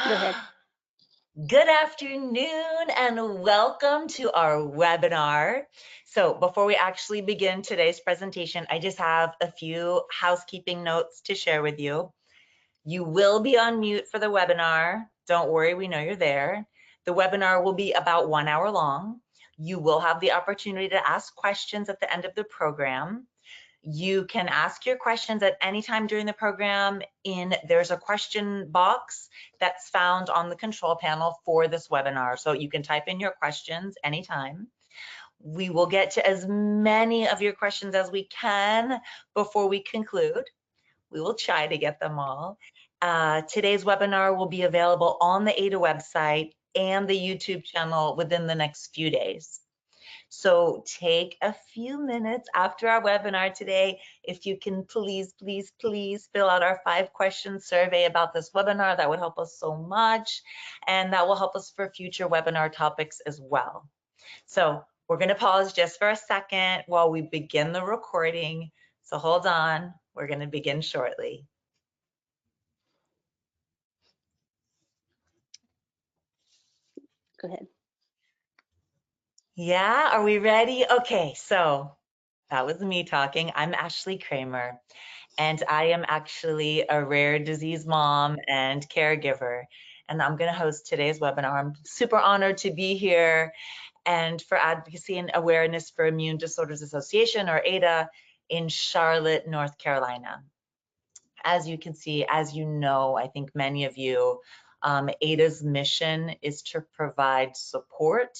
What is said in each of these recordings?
Go ahead. Good afternoon and welcome to our webinar. So before we actually begin today's presentation, I just have a few housekeeping notes to share with you. You will be on mute for the webinar. Don't worry, we know you're there. The webinar will be about 1 hour long. You will have the opportunity to ask questions at the end of the program. You can ask your questions at any time during the program. There's a question box that's found on the control panel for this webinar. So you can type in your questions anytime. We will get to as many of your questions as we can before we conclude. We will try to get them all. Today's webinar will be available on the AAIDA website and the YouTube channel within the next few days. So take a few minutes after our webinar today, if you can please fill out our 5-question survey about this webinar. That would help us so much, and that will help us for future webinar topics as well. So we're going to pause just for a second while we begin the recording. So hold on, we're going to begin shortly. Go ahead. Yeah, are we ready? Okay, so that was me talking. I'm Ashley Cramer, and I am actually a rare disease mom and caregiver, and I'm going to host today's webinar. I'm super honored to be here and for Advocacy and Awareness for Immune Disorders Association, or AAIDA, in Charlotte, North Carolina. As you can see, as you know, I think many of you, AAIDA's mission is to provide support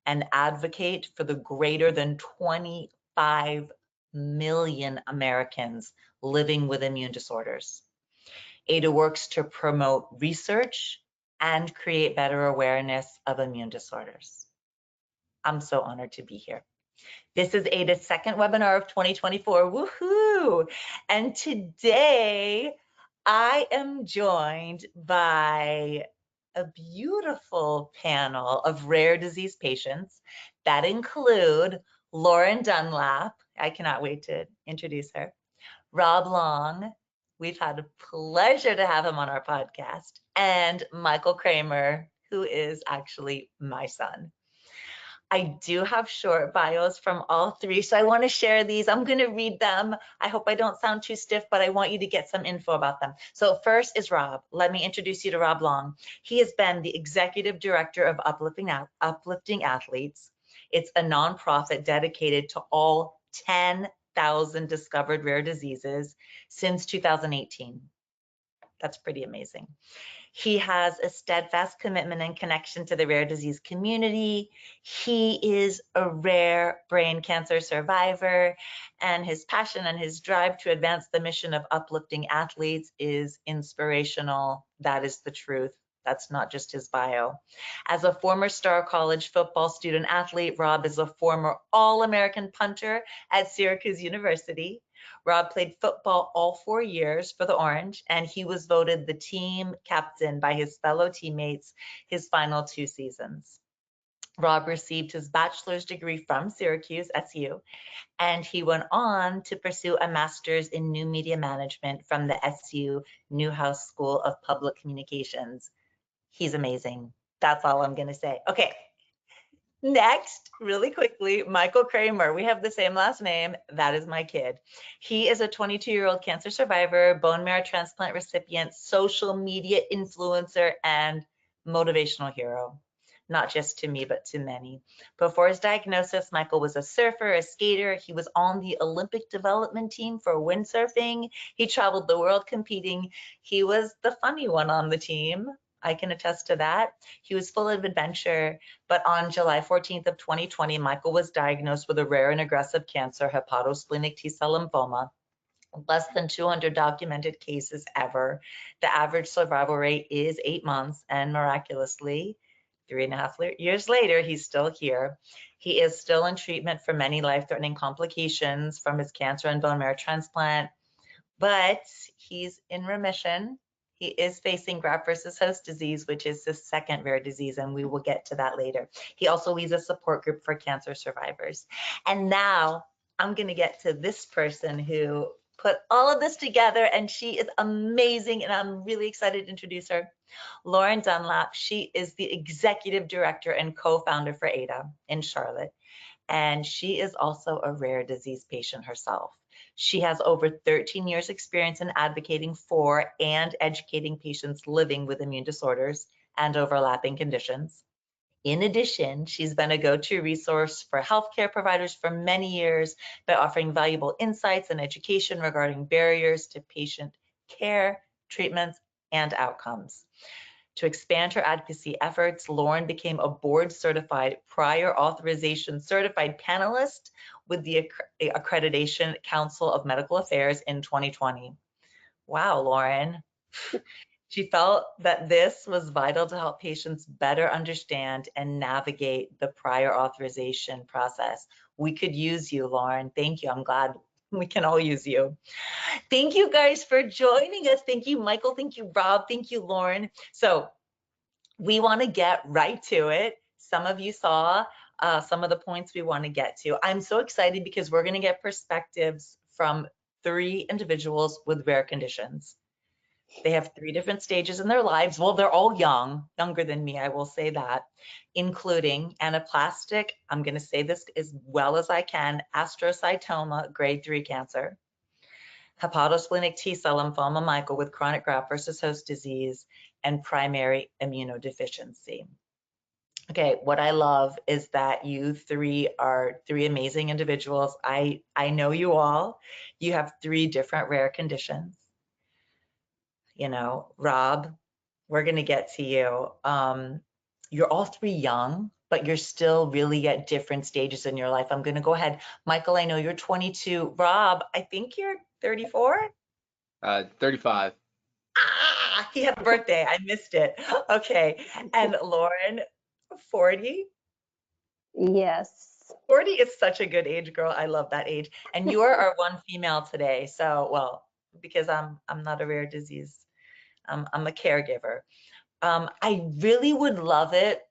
and advocate for the greater than 25 million Americans living with immune disorders. AAIDA works to promote research and create better awareness of immune disorders. I'm so honored to be here. This is AAIDA's second webinar of 2024, woohoo! And today I am joined by a beautiful panel of rare disease patients that include Lauren Dunlap. I cannot wait to introduce her. Rob Long. We've had a pleasure to have him on our podcast. And Michael Cramer, who is actually my son. I do have short bios from all three, so I want to share these. I'm going to read them. I hope I don't sound too stiff, but I want you to get some info about them. So first is Rob. Let me introduce you to Rob Long. He has been the executive director of Uplifting Athletes. It's a nonprofit dedicated to all 10,000 discovered rare diseases since 2018. That's pretty amazing. He has a steadfast commitment and connection to the rare disease community. He is a rare brain cancer survivor, and his passion and his drive to advance the mission of uplifting athletes is inspirational. That is the truth. That's not just his bio. As a former Star College football student athlete, Rob is a former All-American punter at Syracuse University. Rob played football all 4 years for the Orange, and he was voted the team captain by his fellow teammates his final 2 seasons. Rob received his bachelor's degree from Syracuse, SU, and he went on to pursue a master's in new media management from the SU Newhouse School of Public Communications. He's amazing. That's all I'm going to say. Okay. Next, really quickly, Michael Cramer. We have the same last name. That is my kid. He is a 22-year-old cancer survivor, bone marrow transplant recipient, social media influencer, and motivational hero. Not just to me, but to many. Before his diagnosis, Michael was a surfer, a skater. He was on the Olympic development team for windsurfing. He traveled the world competing. He was the funny one on the team. I can attest to that. He was full of adventure, but on July 14th of 2020, Michael was diagnosed with a rare and aggressive cancer, hepatosplenic T cell lymphoma. Less than 200 documented cases ever. The average survival rate is 8 months, and miraculously, 3.5 years later, he's still here. He is still in treatment for many life-threatening complications from his cancer and bone marrow transplant, but he's in remission. He is facing graft versus host disease, which is the second rare disease, and we will get to that later. He also leads a support group for cancer survivors. And now I'm going to get to this person who put all of this together, and she is amazing, and I'm really excited to introduce her. Lauren Dunlap, she is the executive director and co-founder for AAIDA in Charlotte, and she is also a rare disease patient herself. She has over 13 years experience in advocating for and educating patients living with immune disorders and overlapping conditions. In addition, she's been a go-to resource for healthcare providers for many years by offering valuable insights and education regarding barriers to patient care, treatments, and outcomes. To expand her advocacy efforts, Lauren became a board-certified, prior authorization certified panelist with the Accreditation Council of Medical Affairs in 2020. Wow, Lauren. She felt that this was vital to help patients better understand and navigate the prior authorization process. We could use you, Lauren. Thank you. I'm glad we can all use you. Thank you guys for joining us. Thank you, Michael. Thank you, Rob. Thank you, Lauren. So we want to get right to it. Some of you saw some of the points we want to get to. I'm so excited because we're going to get perspectives from 3 individuals with rare conditions. They have 3 different stages in their lives. Well, they're all young, younger than me, I will say that, including anaplastic, I'm going to say this as well as I can, astrocytoma, grade 3 cancer, hepatosplenic T cell lymphoma, Michael, with chronic graft versus host disease, and primary immunodeficiency. Okay, what I love is that you 3 are 3 amazing individuals. I know you all. You have 3 different rare conditions. You know, Rob, we're going to get to you. You're all 3 young, but you're still really at different stages in your life. I'm going to go ahead. Michael, I know you're 22. Rob, I think you're 34? 35. Ah, he had a birthday. I missed it. Okay. And Lauren, 40? Yes. 40 is such a good age, girl. I love that age. And you are our one female today. So, well, because I'm not a rare disease. I'm a caregiver. I really would love it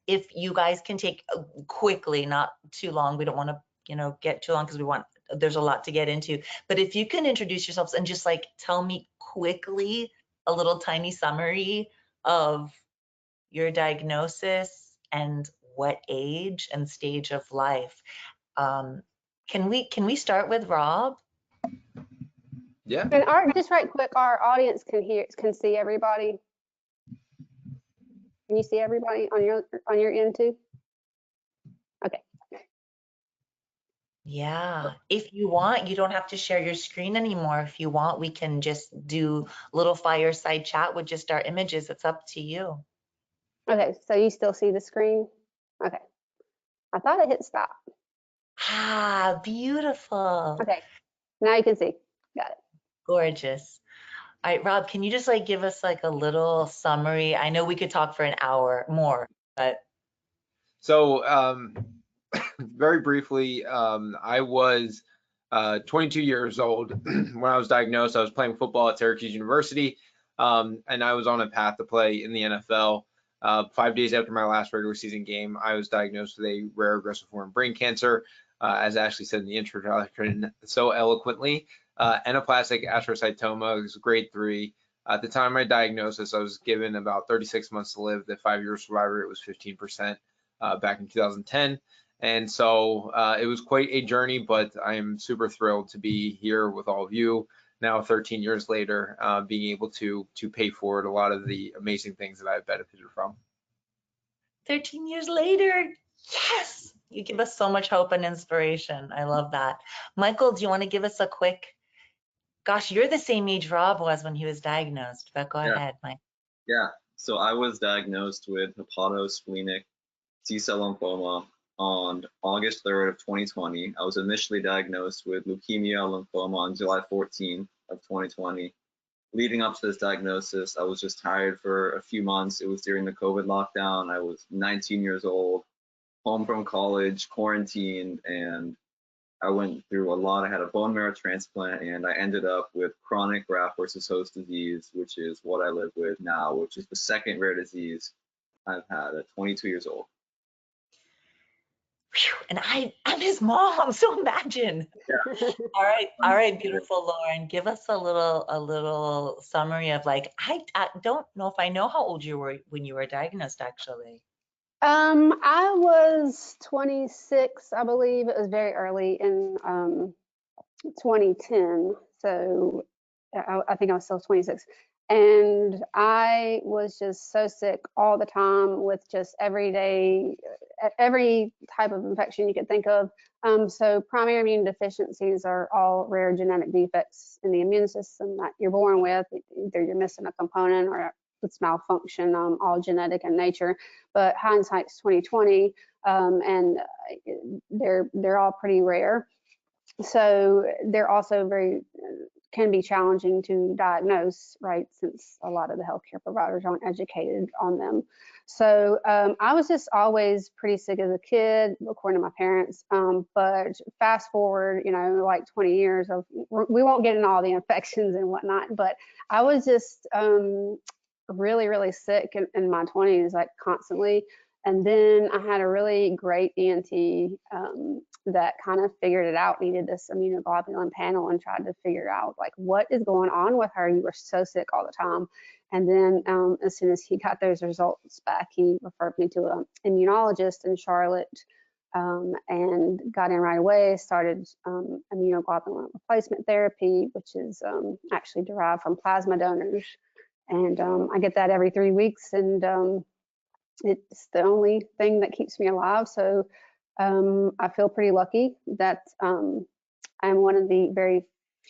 if you guys can take quickly, not too long. We don't want to, get too long because there's a lot to get into. But if you can introduce yourselves and just like tell me quickly a little tiny summary of your diagnosis and what age and stage of life. Can we start with Rob? Yeah. And just right quick, our audience can see everybody. Can you see everybody on your end too? Okay. Yeah, if you want, you don't have to share your screen anymore. If you want, we can just do a little fireside chat with just our images. It's up to you. Okay, so you still see the screen? Okay. I thought it hit stop. Ah, beautiful. Okay. Now you can see. Got it. Gorgeous. All right, Rob, can you just like give us like a little summary? I know we could talk for an hour more, but So very briefly, I was 22 years old when I was diagnosed. I was playing football at Syracuse University, and I was on a path to play in the NFL. 5 days after my last regular season game, I was diagnosed with a rare aggressive form of brain cancer, as Ashley said in the introduction so eloquently. Anaplastic Astrocytoma is grade 3. At the time of my diagnosis, I was given about 36 months to live. The 5-year survival rate was 15% back in 2010. And so it was quite a journey, but I am super thrilled to be here with all of you now 13 years later, being able to pay forward a lot of the amazing things that I've benefited from. 13 years later, yes, you give us so much hope and inspiration. I love that. Michael, do you want to give us a quick, gosh, you're the same age Rob was when he was diagnosed, but go ahead, Mike. Yeah, so I was diagnosed with hepatosplenic T cell lymphoma on August 3rd of 2020. I was initially diagnosed with leukemia lymphoma on July 14th of 2020. Leading up to this diagnosis, I was just tired for a few months. It was during the COVID lockdown. I was 19 years old, home from college, quarantined, and I went through a lot. I had a bone marrow transplant, and I ended up with chronic graft versus host disease, which is what I live with now, which is the second rare disease I've had at 22 years old. Whew, and I'm his mom, so imagine. All right, beautiful Lauren, give us a little summary of like, I don't know if I know how old you were when you were diagnosed, actually. I was 26, I believe. It was very early in 2010. So I think I was still 26. And I was just so sick all the time with just every type of infection you could think of. So primary immune deficiencies are all rare genetic defects in the immune system that you're born with. Either you're missing a component or it's malfunction, all genetic in nature. But hindsight's 2020, and they're all pretty rare. So they're also can be challenging to diagnose, right? Since a lot of the healthcare providers aren't educated on them. So I was just always pretty sick as a kid, according to my parents. But fast forward, like 20 years of, we won't get into all the infections and whatnot, but I was just really, really sick in my 20s, like constantly. And then I had a really great ENT that kind of figured it out, needed this immunoglobulin panel and tried to figure out like what is going on with her. You were so sick all the time. And then as soon as he got those results back, he referred me to an immunologist in Charlotte and got in right away, started immunoglobulin replacement therapy, which is actually derived from plasma donors. And I get that every 3 weeks, and it's the only thing that keeps me alive. So I feel pretty lucky that I'm one of the very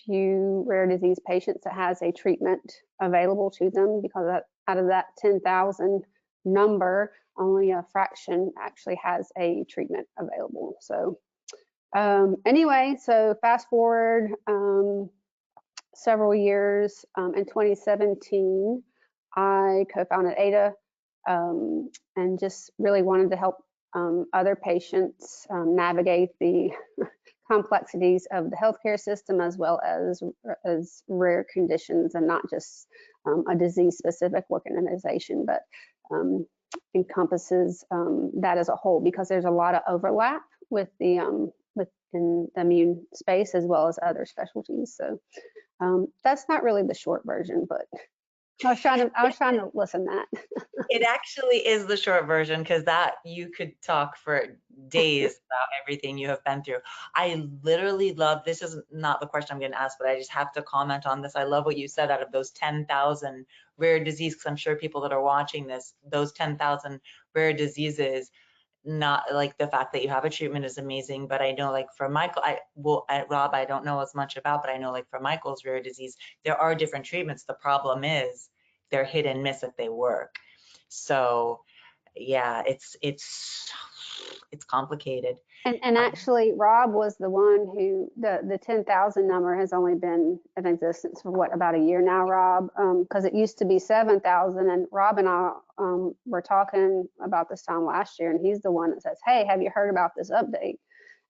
few rare disease patients that has a treatment available to them, because out of that 10,000 number, only a fraction actually has a treatment available. So anyway, so fast forward several years, in 2017, I co-founded AAIDA and just really wanted to help other patients navigate the complexities of the healthcare system, as well as rare conditions, and not just a disease-specific organization, but encompasses that as a whole, because there's a lot of overlap with the within the immune space as well as other specialties. So that's not really the short version, but I was trying to listen that. It actually is the short version, because that you could talk for days about everything you have been through. I literally love, this is not the question I'm going to ask, but I just have to comment on this. I love what you said, out of those 10,000 rare diseases, because I'm sure people that are watching this, those 10,000 rare diseases, not like the fact that you have a treatment is amazing, but I know like for Michael, Rob, I don't know as much about, but I know like for Michael's rare disease, there are different treatments. The problem is they're hit and miss if they work. So yeah, it's complicated. And actually, Rob was the one who the 10,000 number has only been in existence for about a year now, Rob, because it used to be 7,000. And Rob and I were talking about this time last year, and he's the one that says, "Hey, have you heard about this update?"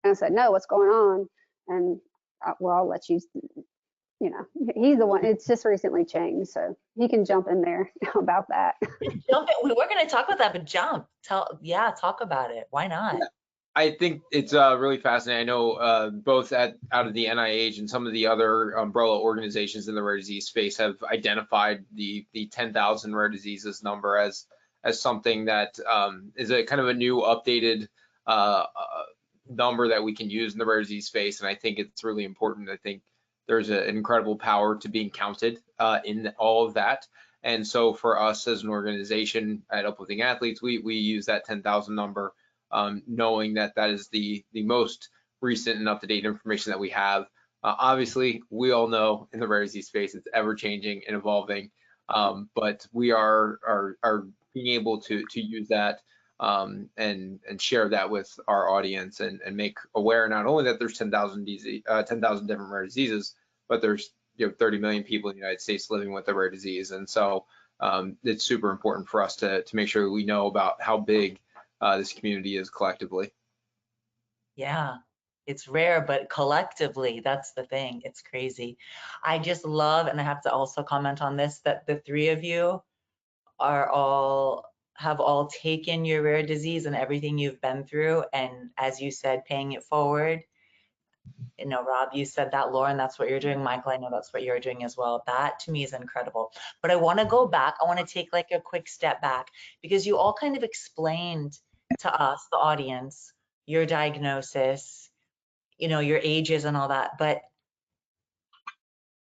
And I said, "No, what's going on?" And well, I'll let you. He's the one. It's just recently changed, so he can jump in there about that. Jump in. We were going to talk about that, but talk about it. Why not? Yeah. I think it's really fascinating. I know both out of the NIH and some of the other umbrella organizations in the rare disease space have identified the 10,000 rare diseases number as something that is a kind of a new updated number that we can use in the rare disease space. And I think it's really important. I think there's an incredible power to being counted in all of that. And so for us as an organization at Uplifting Athletes, we use that 10,000 number, knowing that that is the most recent and up-to-date information that we have. Obviously, we all know in the rare disease space, it's ever changing and evolving, but we are being able to use that and share that with our audience and make aware not only that there's 10,000 different rare diseases, but there's 30 million people in the United States living with a rare disease. And so it's super important for us to make sure we know about how big this community is collectively. Yeah, it's rare, but collectively, that's the thing. It's crazy. I just love, and I have to also comment on this, that the three of you are all have all taken your rare disease and everything you've been through, and as you said, paying it forward. You know, Rob, you said that, Lauren, that's what you're doing. Michael, I know that's what you're doing as well. That to me is incredible. But I want to go back. I want to take like a quick step back, because you all kind of explained to us, the audience, your diagnosis, you know, your ages and all that. But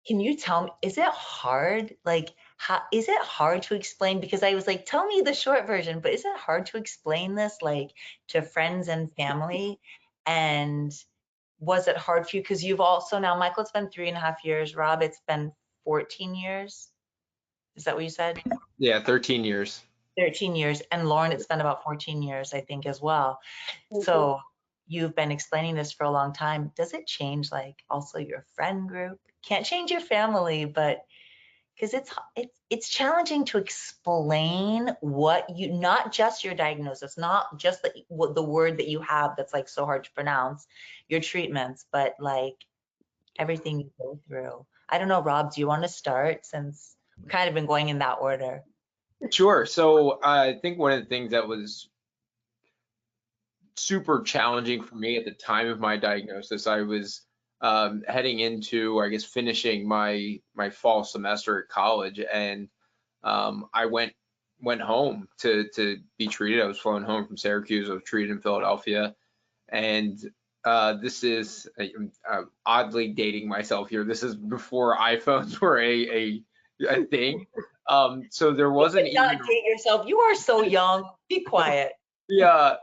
can you tell me, is it hard? Like, how is it hard to explain? Because I was like, tell me the short version, but is it hard to explain this like to friends and family? And was it hard for you? Because you've also now, Michael, it's been 3.5 years. Rob, it's been 14 years. Is that what you said? Yeah, 13 years. 13 years. And Lauren, it's been about 14 years, I think, as well. Mhm. So you've been explaining this for a long time. Does it change like also your friend group? Can't change your family, but because it's challenging to explain what you, not just your diagnosis, not just the word that you have that's like so hard to pronounce, your treatments, but like everything you go through. I don't know, Rob, do you want to start, since we've kind of been going in that order? Sure. So I think one of the things that was super challenging for me at the time of my diagnosis, I was heading into, I guess, finishing my fall semester at college, and I went home to be treated. I was flown home from Syracuse. I was treated in Philadelphia, and this is oddly dating myself here. This is before iPhones were a thing. So there wasn't You cannot even date yourself. You are so young. Be quiet. yeah.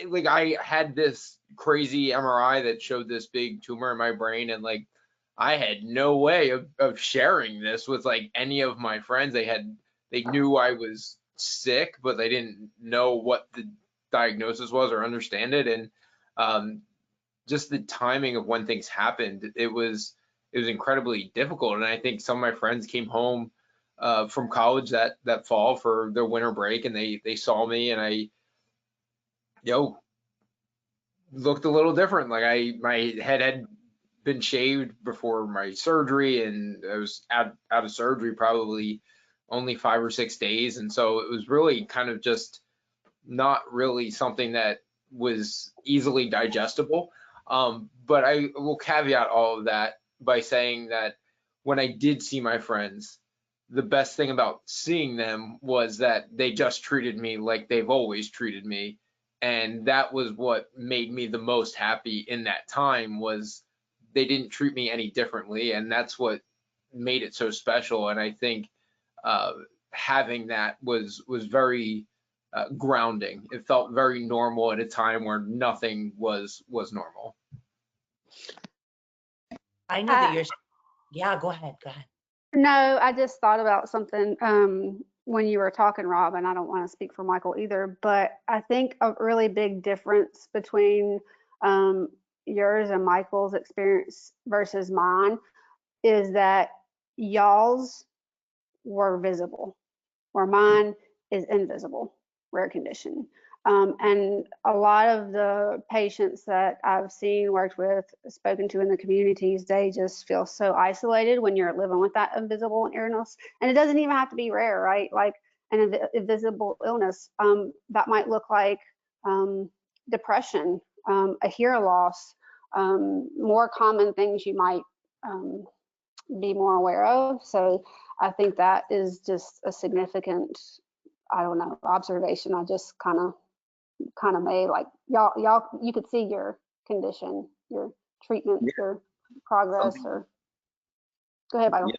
Like I had this crazy MRI that showed this big tumor in my brain, and like I had no way of sharing this with like any of my friends. They knew I was sick, but they didn't know what the diagnosis was or understand it. And just the timing of when things happened, it was incredibly difficult. And I think some of my friends came home from college that fall for their winter break, and they saw me, and I looked a little different. Like my head had been shaved before my surgery, and I was out of surgery probably only 5 or 6 days. And so it was really kind of just not really something that was easily digestible. But I will caveat all of that by saying that when I did see my friends, the best thing about seeing them was that they just treated me like they've always treated me. And that was what made me the most happy in that time, was they didn't treat me any differently. And that's what made it so special. And I think having that was very grounding. It felt very normal at a time where nothing was normal. I know that you're, yeah, go ahead. No, I just thought about something when you were talking, Rob, and I don't want to speak for Michael either, but I think a really big difference between yours and Michael's experience versus mine is that y'all's were visible, where mine is invisible, rare condition. And a lot of the patients that I've seen, worked with, spoken to in the communities, they just feel so isolated when you're living with that invisible illness. And it doesn't even have to be rare, right? Like an invisible illness that might look like depression, a hearing loss, more common things you might be more aware of. So I think that is just a significant, I don't know, observation I just kind of made. Like y'all, you could see your condition, your treatment, Yeah. your progress. Or go ahead, Michael. Yeah.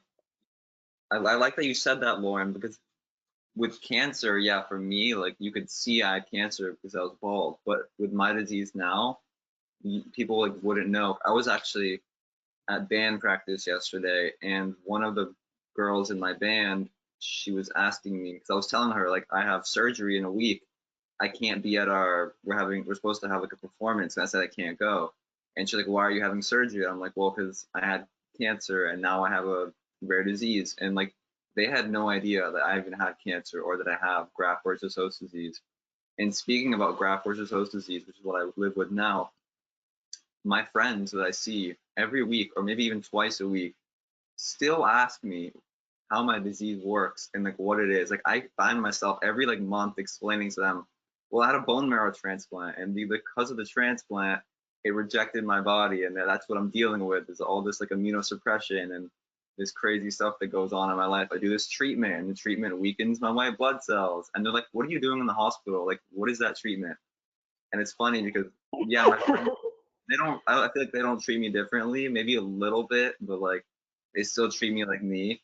I like that you said that, Lauren, because with cancer, yeah, for me, like you could see I had cancer because I was bald, but with my disease now, people like wouldn't know. I was actually at band practice yesterday, and one of the girls in my band, she was asking me, because I was telling her like I have surgery in a week, I can't be at we're supposed to have like a performance, and I said I can't go. And she's like, why are you having surgery? I'm like, well, because I had cancer and now I have a rare disease. And like they had no idea that I even had cancer or that I have graft versus host disease. And speaking about graft versus host disease, which is what I live with now, my friends that I see every week or maybe even twice a week still ask me, how my disease works and like what it is. Like I find myself every like month explaining to them, well, I had a bone marrow transplant, and because of the transplant, it rejected my body, and that's what I'm dealing with is all this like immunosuppression and this crazy stuff that goes on in my life. I do this treatment, and the treatment weakens my white blood cells. And they're like, what are you doing in the hospital? Like, what is that treatment? And it's funny because, yeah, my friends, I feel like they don't treat me differently, maybe a little bit, but like, they still treat me like me.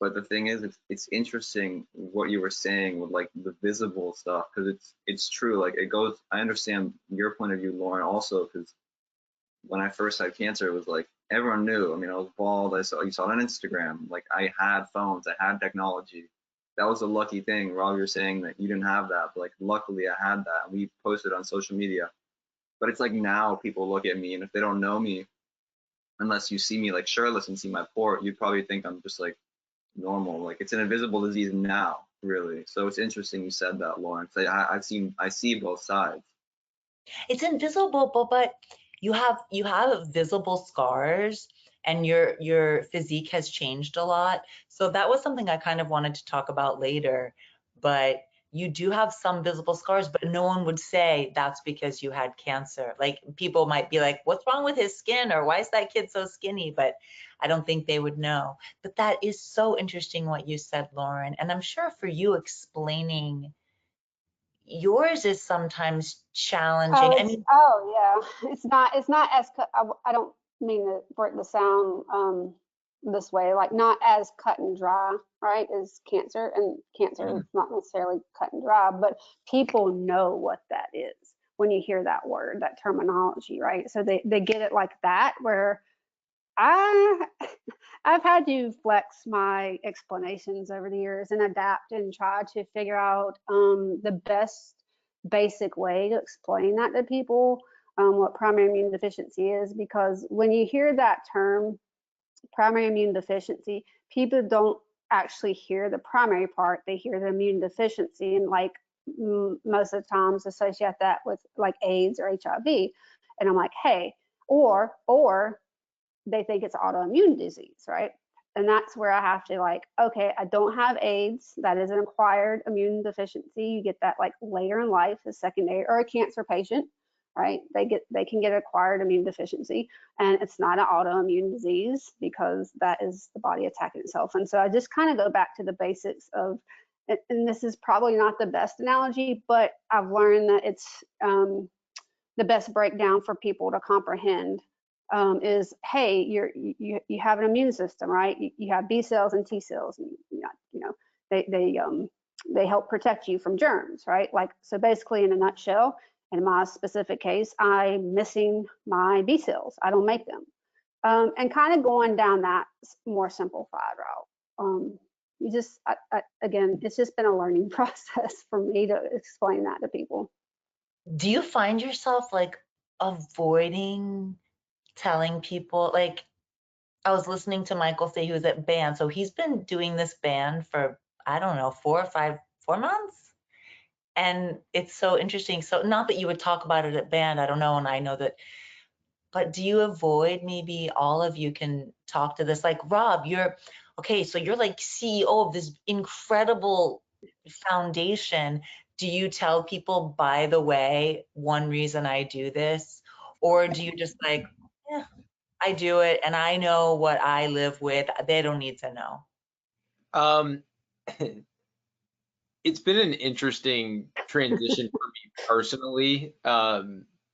But the thing is, it's interesting what you were saying with like the visible stuff, because it's true. Like it goes. I understand your point of view, Lauren, also, because when I first had cancer, it was like everyone knew. I mean, I was bald. You saw it on Instagram. Like I had phones. I had technology. That was a lucky thing. Rob, you're saying that you didn't have that, but like luckily I had that. We posted on social media. But it's like now people look at me, and if they don't know me, unless you see me like shirtless and see my port, you'd probably think I'm just like normal. Like it's an invisible disease now, really. So it's interesting you said that, Lauren. I see both sides. It's invisible, but you have visible scars, and your physique has changed a lot. So that was something I kind of wanted to talk about later. But you do have some visible scars, but no one would say that's because you had cancer. Like people might be like, what's wrong with his skin? Or why is that kid so skinny? But I don't think they would know. But that is so interesting what you said, Lauren. And I'm sure for you explaining yours is sometimes challenging. I mean, Yeah, it's not as I don't mean for it to sound this way, like not as cut and dry, right, as cancer. And cancer is not necessarily cut and dry, but people know what that is when you hear that word, that terminology, right? So they get it like that, where I I've had to flex my explanations over the years and adapt and try to figure out the best basic way to explain that to people, what primary immune deficiency is, because when you hear that term, primary immune deficiency, people don't actually hear the primary part, they hear the immune deficiency, and like most of the times associate that with like AIDS or HIV. And I'm like, hey, or they think it's autoimmune disease, right? And that's where I have to like, okay, I don't have AIDS. That is an acquired immune deficiency. You get that like later in life as secondary, or a cancer patient, right? They can get acquired immune deficiency, and it's not an autoimmune disease because that is the body attacking itself. And so I just kind of go back to the basics of, and this is probably not the best analogy, but I've learned that it's the best breakdown for people to comprehend. Is, hey, you have an immune system, right? You have B cells and T cells, and they help protect you from germs, right? Like, so basically, in a nutshell, in my specific case, I'm missing my B cells. I don't make them, and kind of going down that more simplified route. Again, it's just been a learning process for me to explain that to people. do you find yourself like avoiding telling people? Like, I was listening to Michael say he was at band, so he's been doing this band for, I don't know, 4 months. And it's so interesting. So not that you would talk about it at band, I don't know, and I know that, but do you avoid, maybe all of you can talk to this, like Rob, so you're like CEO of this incredible foundation. Do you tell people, by the way, one reason I do this? Or do you just like, yeah, I do it and I know what I live with, they don't need to know? Um, it's been an interesting transition for me personally.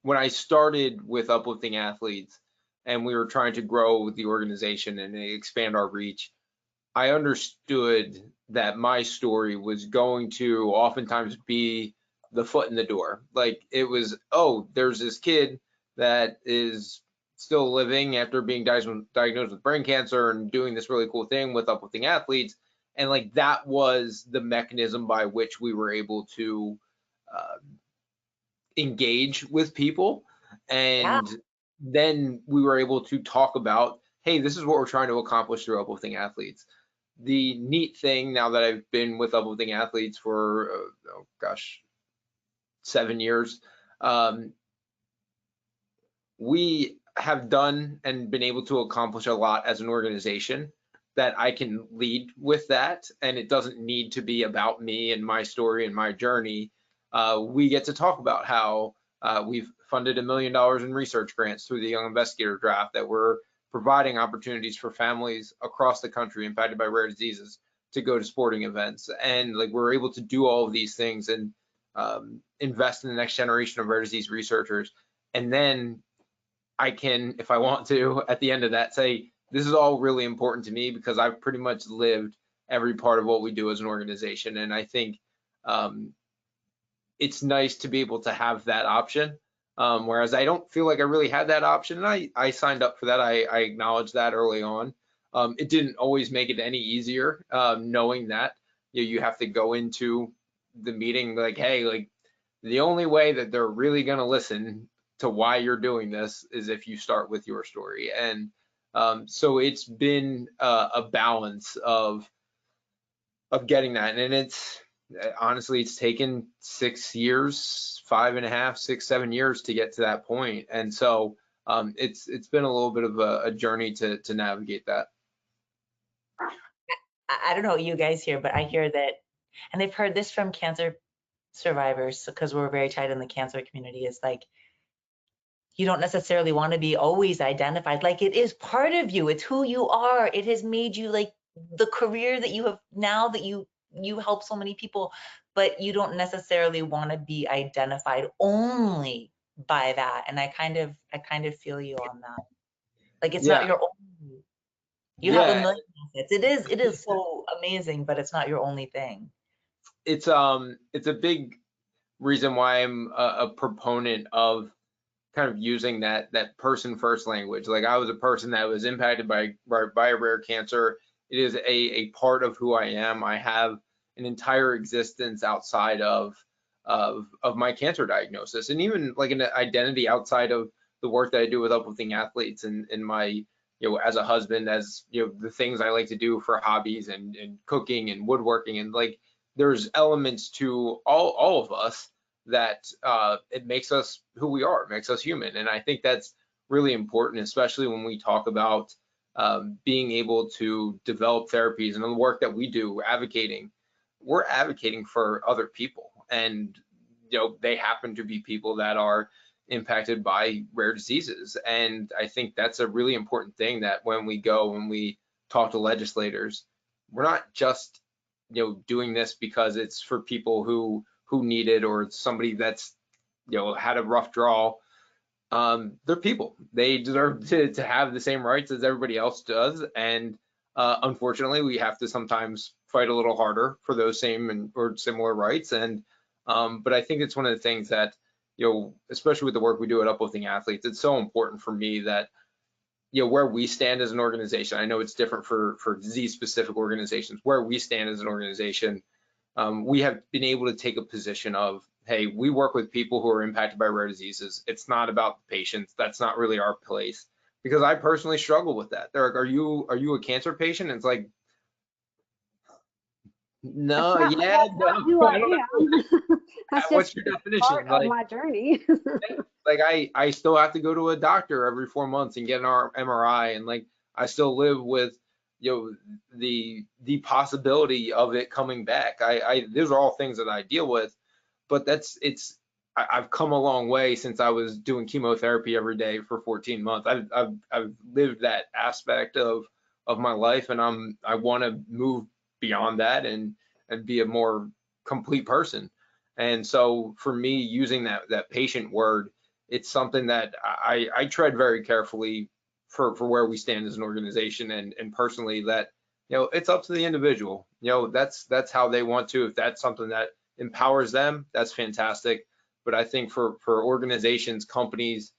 When I started with Uplifting Athletes and we were trying to grow the organization and expand our reach, I understood that my story was going to oftentimes be the foot in the door. Like it was, oh, there's this kid that is still living after being diagnosed with brain cancer and doing this really cool thing with Uplifting Athletes. And like that was the mechanism by which we were able to engage with people. And then we were able to talk about, hey, this is what we're trying to accomplish through Uplifting Athletes. The neat thing, now that I've been with Uplifting Athletes for, 7 years, we have done and been able to accomplish a lot as an organization. that I can lead with that, and it doesn't need to be about me and my story and my journey. We get to talk about how we've funded $1 million in research grants through the Young Investigator Draft, that we're providing opportunities for families across the country impacted by rare diseases to go to sporting events, and like we're able to do all of these things and invest in the next generation of rare disease researchers. And then I can, if I want to, at the end of that, say, this is all really important to me because I've pretty much lived every part of what we do as an organization. And I think it's nice to be able to have that option. Whereas I don't feel like I really had that option. And I signed up for that. I acknowledged that early on. It didn't always make it any easier, knowing that you have to go into the meeting like, hey, like the only way that they're really going to listen to why you're doing this is if you start with your story. And so it's been a balance of getting that. And it's honestly, it's taken 6 years, 5.5, 6, 7 years to get to that point. And so it's been a little bit of a journey to navigate that. I don't know what you guys hear, but I hear that, and I've heard this from cancer survivors, because we're very tight in the cancer community, is like, you don't necessarily want to be always identified. Like, it is part of you. It's who you are. It has made you like the career that you have now, that you help so many people, but you don't necessarily want to be identified only by that. And I kind of feel you on that. Like, it's not your only, you have a million assets. It is so amazing, but it's not your only thing. It's a big reason why I'm a proponent of kind of using that person first language. Like, I was a person that was impacted by a rare cancer. It is a part of who I am. I have an entire existence outside of my cancer diagnosis, and even like an identity outside of the work that I do with Uplifting Athletes, and my, as a husband, as the things I like to do for hobbies, and cooking and woodworking, and like there's elements to all of us that it makes us who we are, makes us human. And I think that's really important, especially when we talk about being able to develop therapies and the work that we do advocating. We're advocating for other people, and they happen to be people that are impacted by rare diseases. And I think that's a really important thing, that when we talk to legislators, we're not just doing this because it's for people who need it, or it's somebody that's had a rough draw. They're people. They deserve to have the same rights as everybody else does, and unfortunately we have to sometimes fight a little harder for those same or similar rights. And but I think it's one of the things that especially with the work we do at Uplifting Athletes, it's so important for me that where we stand as an organization. I know it's different for disease specific organizations. Where we stand as an organization, we have been able to take a position of, hey, we work with people who are impacted by rare diseases. It's not about the patients. That's not really our place, because I personally struggle with that. They're like, are you a cancer patient? And it's like, no, that's not who I am. That's what's just your definition? part of my journey. Like I still have to go to a doctor every 4 months and get an MRI, and like I still live with the possibility of it coming back. Those are all things that I deal with, but I've come a long way since I was doing chemotherapy every day for 14 months. I've lived that aspect of my life, and I want to move beyond that and be a more complete person. And so for me, using that patient word, it's something that I tread very carefully for where we stand as an organization, and personally, that it's up to the individual. That's how they want to. If that's something that empowers them, that's fantastic. But I think for organizations, companies,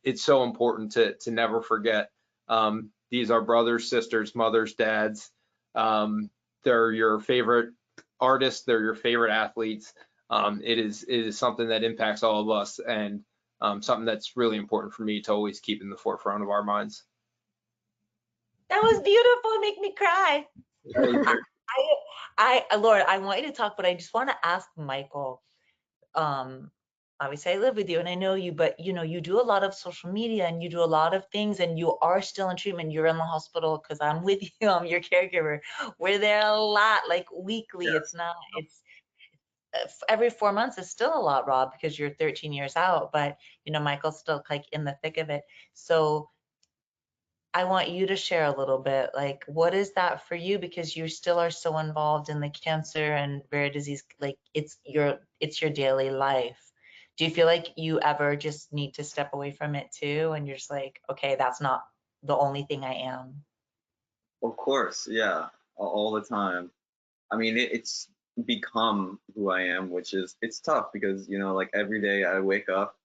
it's so important to never forget, these are brothers, sisters, mothers, dads. They're your favorite artists. They're your favorite athletes. It is something that impacts all of us, and something that's really important for me to always keep in the forefront of our minds. That was beautiful. Make me cry. Lauren, I want you to talk, but I just want to ask Michael, obviously I live with you and I know you, but you know, you do a lot of social media and you do a lot of things and you are still in treatment. You're in the hospital because I'm with you. I'm your caregiver. We're there a lot, like weekly. Yeah. It's not, it's every 4 months is still a lot, Rob, because you're 13 years out, but you know, Michael's still like in the thick of it. So I want you to share a little bit, like, what is that for you? Because you still are so involved in the cancer and rare disease, like it's your daily life. Do you feel like you ever just need to step away from it too? And you're just like, okay, that's not the only thing I am. Of course, yeah, all the time. I mean, it's become who I am, which is, it's tough because, you know, like every day I wake up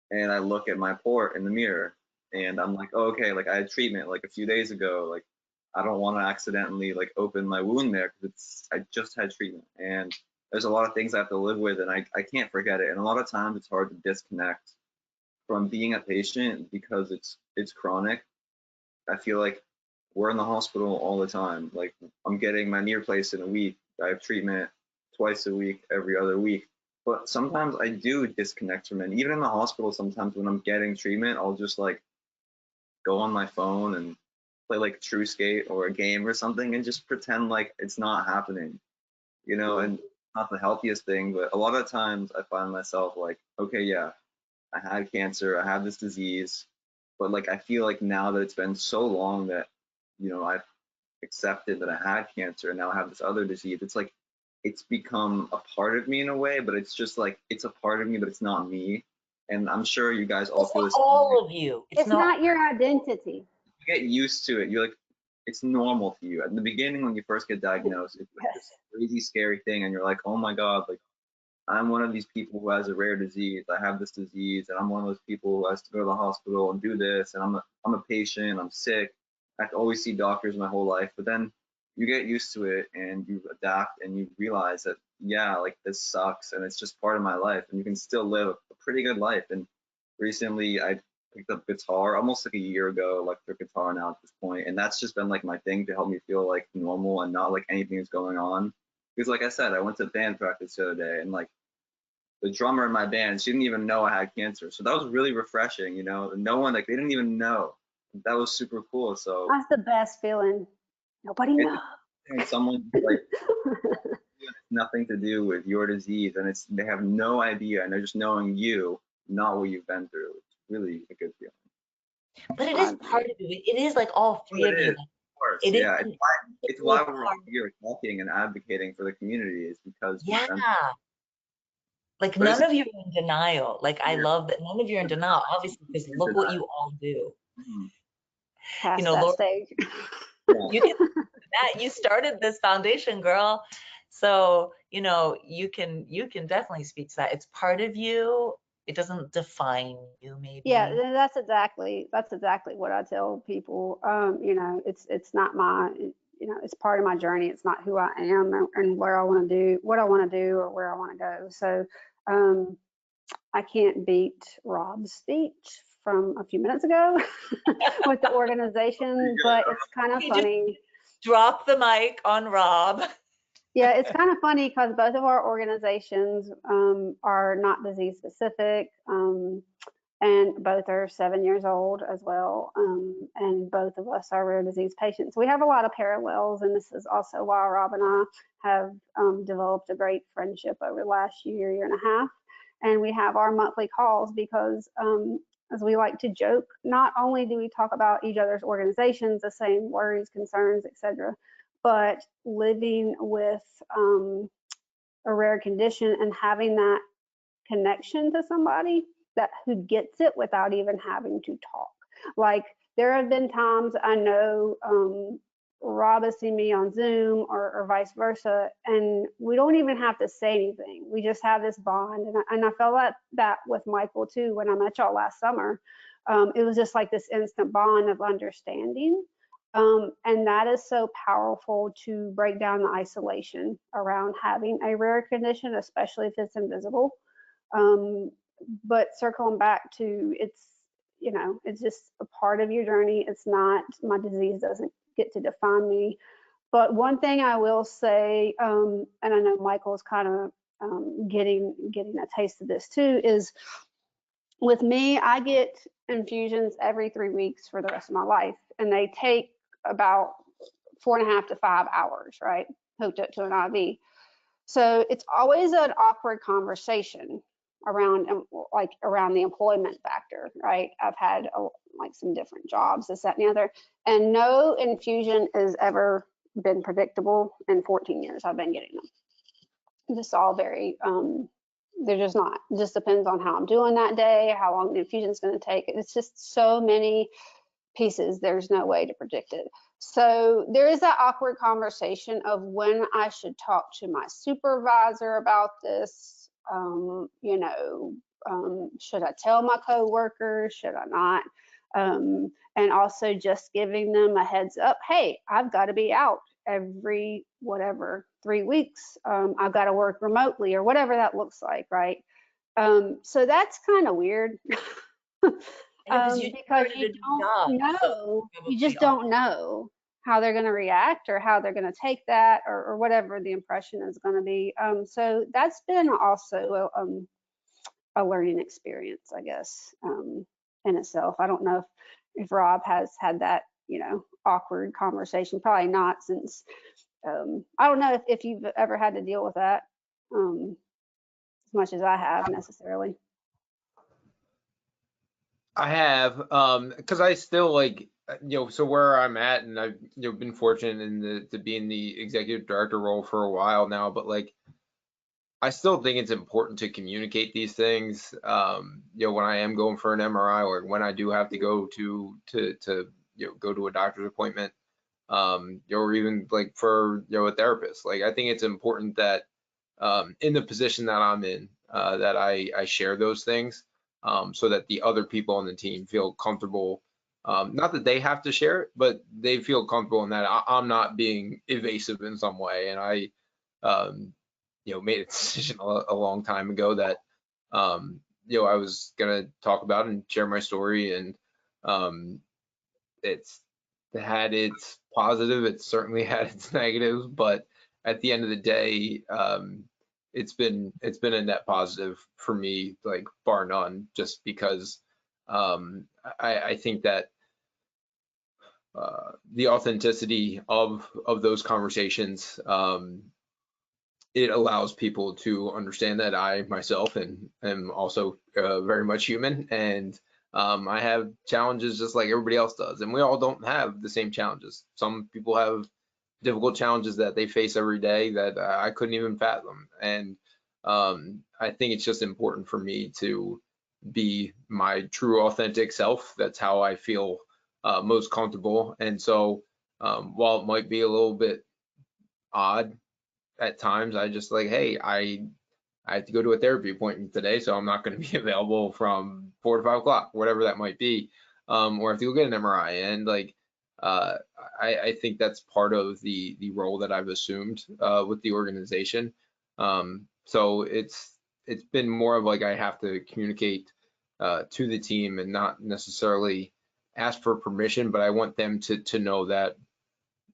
and I look at my port in the mirror and I'm like, oh, okay, like I had treatment like a few days ago. Like I don't want to accidentally like open my wound there because I just had treatment and there's a lot of things I have to live with and I can't forget it. And a lot of times it's hard to disconnect from being a patient because it's chronic. I feel like we're in the hospital all the time. Like I'm getting my knee replaced in a week. I have treatment twice a week, every other week. But sometimes I do disconnect from it. Even in the hospital, sometimes when I'm getting treatment, I'll just like go on my phone and play like True Skate or a game or something and just pretend like it's not happening, you know, and not the healthiest thing, but a lot of times I find myself like, okay, yeah, I had cancer, I have this disease, but like I feel like now that it's been so long that, you know, I've accepted that I had cancer and now I have this other disease, it's like it's become a part of me in a way, but it's just like it's a part of me, but it's not me. And I'm sure you guys all It's feel the same way. all of you. It's It's not. not your identity. You get used to it. You're like, it's normal to you. At the beginning, when you first get diagnosed, it's like this crazy, scary thing, and you're like, oh my God, like I'm one of these people who has a rare disease. I have this disease, and I'm one of those people who has to go to the hospital and do this. And I'm a patient. I'm sick. I have to always see doctors my whole life. But then you get used to it, and you adapt, and you realize that yeah, like this sucks, and it's just part of my life, and you can still live a pretty good life. And recently, I picked up guitar almost like a year ago, electric guitar now at this point, and that's just been like my thing to help me feel like normal and not like anything is going on. Because like I said, I went to band practice the other day, and like the drummer in my band, she didn't even know I had cancer. So that was really refreshing, you know. No one, like, they didn't even know. That was super cool. So That's the best feeling. Nobody knows. and someone like nothing to do with your disease, and it's they have no idea, and they're just knowing you, not what you've been through. It's really a good feeling. But it is part of you. It is like all three Oh, it of is, you. of course, It is yeah. It's why we're all part. here talking and advocating for the community is because we've Yeah. been. Like But none it's of you are in denial. Like I yeah, love that none of you are in denial, obviously, because it's look what denied. you all do. You Past know, that Laura, stage. Yeah. you can that you started this foundation, girl. So, you know, you can definitely speak to that. It's part of you. It doesn't define you, Yeah, maybe. that's exactly what I tell people. You know, it's not my, you know, it's part of my journey. It's not who I am and where I want to do what I want to do or where I want to go. So um, I can't beat Rob's speech from a few minutes ago with the organization, but it's kind of You just funny. drop the mic on Rob. Yeah, it's kind of funny because both of our organizations are not disease specific, and both are 7 years old as well, and both of us are rare disease patients. We have a lot of parallels, and this is also why Rob and I have developed a great friendship over the last year and a half. And we have our monthly calls because, as we like to joke, not only do we talk about each other's organizations, the same worries, concerns, etc., but living with a rare condition and having that connection to somebody that who gets it without even having to talk. Like there have been times I know Rob has seen me on Zoom or vice versa, and we don't even have to say anything. We just have this bond, and I felt that with Michael too when I met y'all last summer. It was just like this instant bond of understanding. And that is so powerful to break down the isolation around having a rare condition, especially if it's invisible. Um, but circling back to it's, you know, it's just a part of your journey. It's not, my disease doesn't get to define me. But one thing I will say, and I know Michael's kind of getting a taste of this too, is with me, I get infusions every 3 weeks for the rest of my life, and they take about 4.5 to 5 hours, right? Hooked up to an IV. So it's always an awkward conversation around the employment factor, right? I've had like some different jobs, this, that, and the other, and no infusion has ever been predictable in 14 years I've been getting them. Just all very, they're just not. It just depends on how I'm doing that day, how long the infusion is going to take. It's just so many pieces. There's no way to predict it. So there is that awkward conversation of when I should talk to my supervisor about this. Should I tell my coworkers? Should I not? And also just giving them a heads up. Hey, I've got to be out every 3 weeks. I've got to work remotely or whatever that looks like, right? So that's kind of weird. Because you don't know, you just don't know how they're going to react or how they're going to take that or whatever the impression is going to be. So that's been also a learning experience, I guess, in itself. I don't know if Rob has had that, awkward conversation. Probably not, since I don't know if you've ever had to deal with that as much as I have necessarily. I have, because I still so where I'm at, and I've been fortunate to be in the executive director role for a while now, but I still think it's important to communicate these things. When I am going for an MRI, or when I do have to go to go to a doctor's appointment, or even for a therapist. I think it's important that in the position that I'm in, that I share those things. So that the other people on the team feel comfortable, not that they have to share it, but they feel comfortable in that I'm not being evasive in some way. And I, made a decision a long time ago that, I was gonna talk about and share my story, and it's had its positive, it's certainly had its negatives, but at the end of the day, it's been a net positive for me, bar none, just because I think that the authenticity of those conversations, it allows people to understand that I myself am also very much human, and I have challenges just like everybody else does, and we all don't have the same challenges. Some people have difficult challenges that they face every day that I couldn't even fathom. And I think it's just important for me to be my true authentic self. That's how I feel most comfortable. And so while it might be a little bit odd at times, I just hey, I have to go to a therapy appointment today, so I'm not going to be available from 4 to 5 o'clock, whatever that might be, or I have to go get an MRI. And I think that's part of the role that I've assumed with the organization. So it's been more of I have to communicate to the team and not necessarily ask for permission, but I want them to know that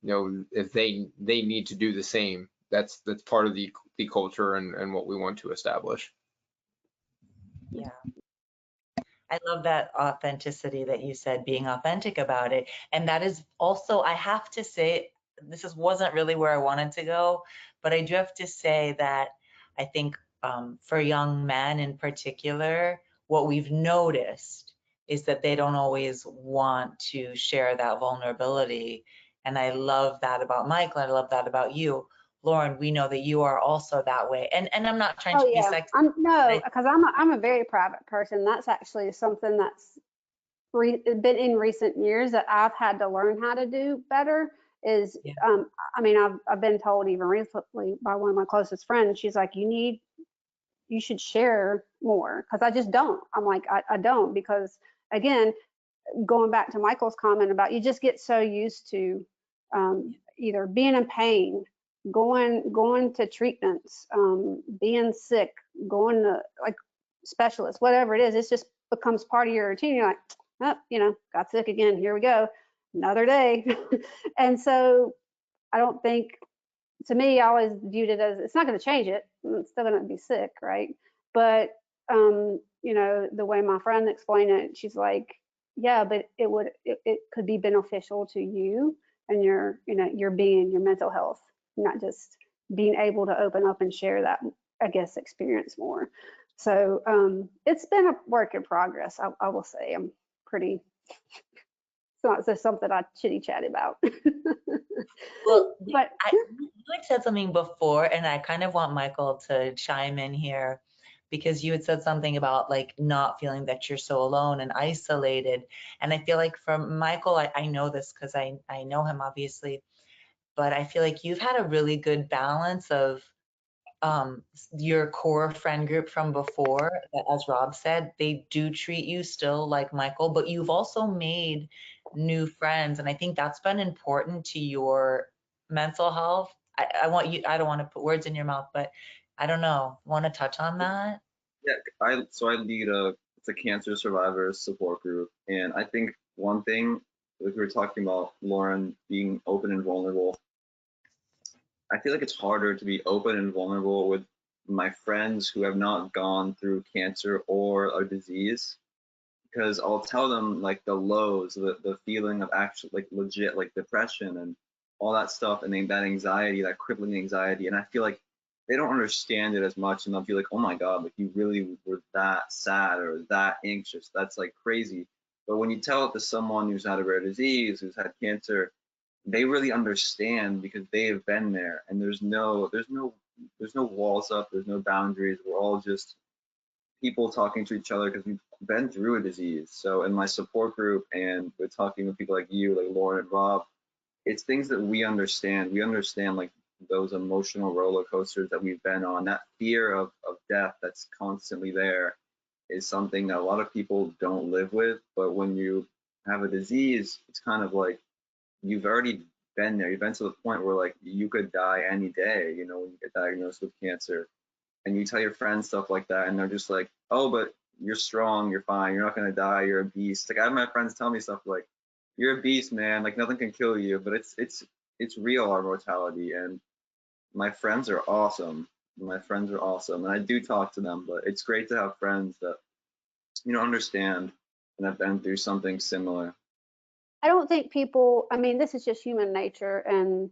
if they need to do the same, that's part of the culture and what we want to establish. Yeah. I love that authenticity that you said, being authentic about it. And that is also, I have to say, wasn't really where I wanted to go, but I do have to say that I think for young men in particular, what we've noticed is that they don't always want to share that vulnerability. And I love that about Michael. I love that about you. Lauren, we know that you are also that way. And I'm not trying to be sexy. Because I'm a very private person. That's actually something that's been in recent years that I've had to learn how to do better. Is I've been told even recently by one of my closest friends, she's like, you should share more, because I just don't. I'm like, I don't, because again, going back to Michael's comment about, you just get so used to either being in pain, going to treatments, being sick, going to specialists, whatever it is. It just becomes part of your routine. You're like, oh, got sick again. Here we go, another day. And so I don't think to me, I always viewed it as it's not going to change it. I'm still going to be sick, right? But you know, the way my friend explained it, she's like, yeah, but it could be beneficial to you and your, you know, your being, your mental health, not just being able to open up and share that, I guess, experience more. So it's been a work in progress. I will say I'm pretty. It's not just something I chitty chat about. Well, But you had said something before, and I kind of want Michael to chime in here because you had said something about like not feeling that you're so alone and isolated. And I feel like from Michael, I know this because I know him obviously, but I feel like you've had a really good balance of your core friend group from before, that, as Rob said, they do treat you still like Michael, but you've also made new friends. And I think that's been important to your mental health. I want you, I don't want to put words in your mouth, but I don't know, want to touch on that? Yeah, I lead it's a cancer survivors support group, and I think one thing, like we were talking about Lauren being open and vulnerable, I feel like it's harder to be open and vulnerable with my friends who have not gone through cancer or a disease, because I'll tell them like the lows, the feeling of actual like legit like depression and all that stuff, and then that anxiety, that crippling anxiety, and I feel like they don't understand it as much, and they'll be like, oh my god, like you really were that sad or that anxious, that's like crazy. But when you tell it to someone who's had a rare disease, who's had cancer, they really understand because they have been there, and there's no walls up, there's no boundaries, we're all just people talking to each other because we've been through a disease. So in my support group and with talking with people like you, like Lauren and Rob, it's things that we understand. We understand like those emotional roller coasters that we've been on. That fear of death that's constantly there is something that a lot of people don't live with. But when you have a disease, it's kind of like you've already been there. You've been to the point where like you could die any day, you know, when you get diagnosed with cancer. And you tell your friends stuff like that, and they're just like, oh, but you're strong, you're fine, you're not gonna die, you're a beast. Like I have my friends tell me stuff like, you're a beast, man, like nothing can kill you. But it's real, our mortality. And my friends are awesome. My friends are awesome. And I do talk to them, but it's great to have friends that, you know, understand and have been through something similar. I don't think people, I mean, this is just human nature and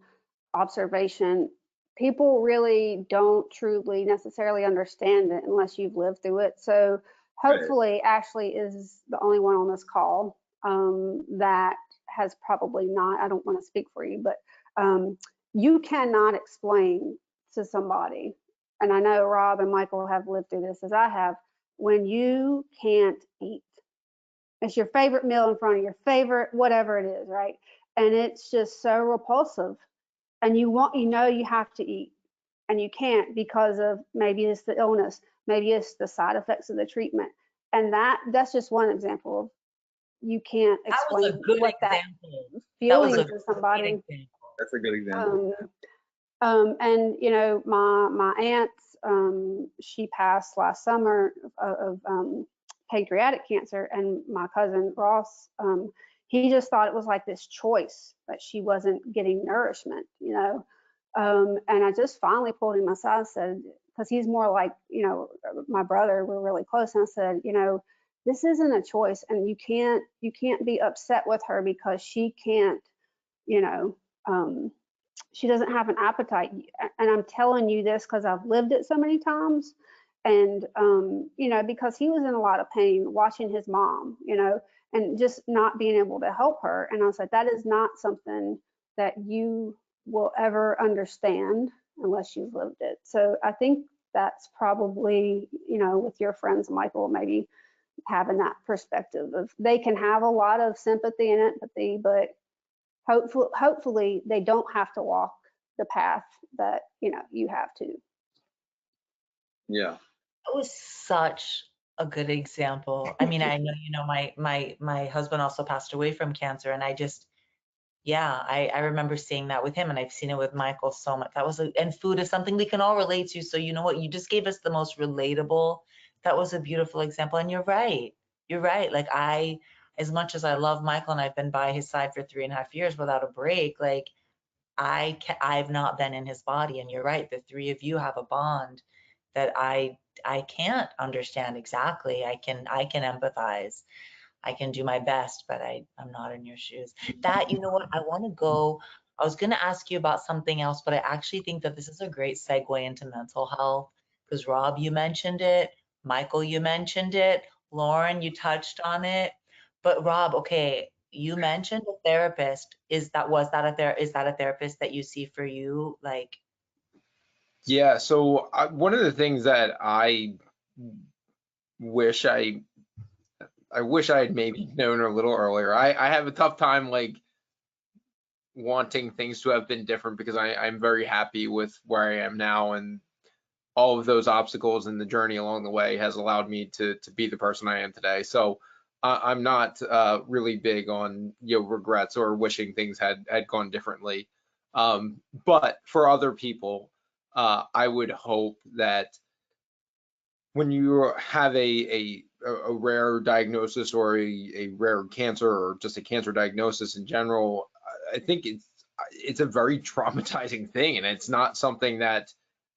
observation. People really don't truly necessarily understand it unless you've lived through it. So Right. hopefully Ashley is the only one on this call that has probably not, I don't want to speak for you, but you cannot explain to somebody, and I know Rob and Michael have lived through this as I have, when you can't eat. It's your favorite meal in front of your favorite, whatever it is, right? And it's just so repulsive. And you want, you know, you have to eat and you can't because of maybe it's the illness, maybe it's the side effects of the treatment. And that's just one example of you can't That was a explain good what that example. That was feeling a to great somebody. example. That's a good example. And you know, my aunt, she passed last summer of pancreatic cancer, and my cousin Ross, he just thought it was like this choice that she wasn't getting nourishment, you know. And I just finally pulled him aside and said, because he's more like, you know, my brother, we're really close, and I said, you know, this isn't a choice, and you can't be upset with her because she can't, you know. She doesn't have an appetite. And I'm telling you this because I've lived it so many times. And, you know, because he was in a lot of pain watching his mom, you know, and just not being able to help her. And I was like, that is not something that you will ever understand unless you've lived it. So I think that's probably, you know, with your friends, Michael, maybe having that perspective of they can have a lot of sympathy and empathy, but hopefully they don't have to walk the path that, you know, you have to. Yeah. That was such a good example. I mean, I know, you know, my husband also passed away from cancer, and I just, yeah, I remember seeing that with him, and I've seen it with Michael so much. That was and food is something we can all relate to. So you know what? You just gave us the most relatable. That was a beautiful example. And you're right. You're right. Like as much as I love Michael and I've been by his side for 3.5 years without a break, like I've not been in his body. And you're right, the three of you have a bond that I can't understand exactly. I can empathize. I can do my best, but I'm not in your shoes. That, you know what, I was going to ask you about something else, but I actually think that this is a great segue into mental health, because Rob, you mentioned it. Michael, you mentioned it. Lauren, you touched on it. But Rob, okay, you mentioned a therapist. Is that a therapist that you see for you? Like, Yeah, so one of the things that wish I wish I had maybe known a little earlier. I have a tough time like wanting things to have been different, because I'm very happy with where I am now, and all of those obstacles in the journey along the way has allowed me to be the person I am today. So I'm not really big on regrets or wishing things had gone differently. But for other people, I would hope that when you have a rare diagnosis, or a rare cancer, or just a cancer diagnosis in general, I think it's a very traumatizing thing, and it's not something that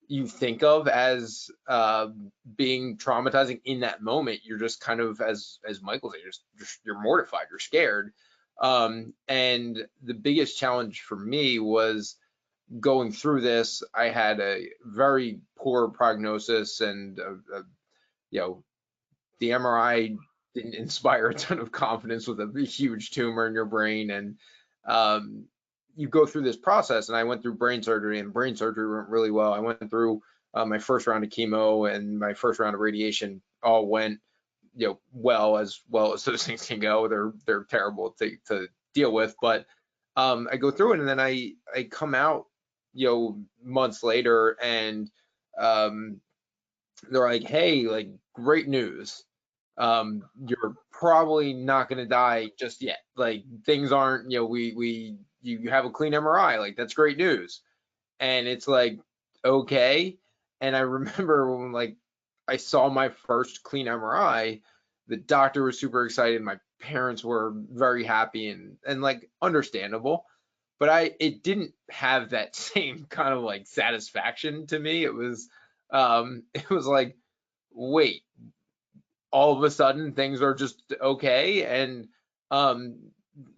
you think of as being traumatizing in that moment. You're just kind of, as Michael said, you're mortified, you're scared. And the biggest challenge for me was going through this. I had a very poor prognosis, and the MRI didn't inspire a ton of confidence with a huge tumor in your brain. And you go through this process, and I went through brain surgery, and brain surgery went really well. I went through my first round of chemo and my first round of radiation. All went well as those things can go. They're terrible to deal with, but I go through it, and then I come out months later, and they're like, hey, like, great news. You're probably not going to die just yet. Like, things aren't, you have a clean MRI. Like, that's great news. And it's like, okay. And I remember when, like, I saw my first clean MRI, the doctor was super excited. My parents were very happy, and like, understandable. But it didn't have that same kind of like satisfaction to me. It was like, wait, all of a sudden things are just okay. And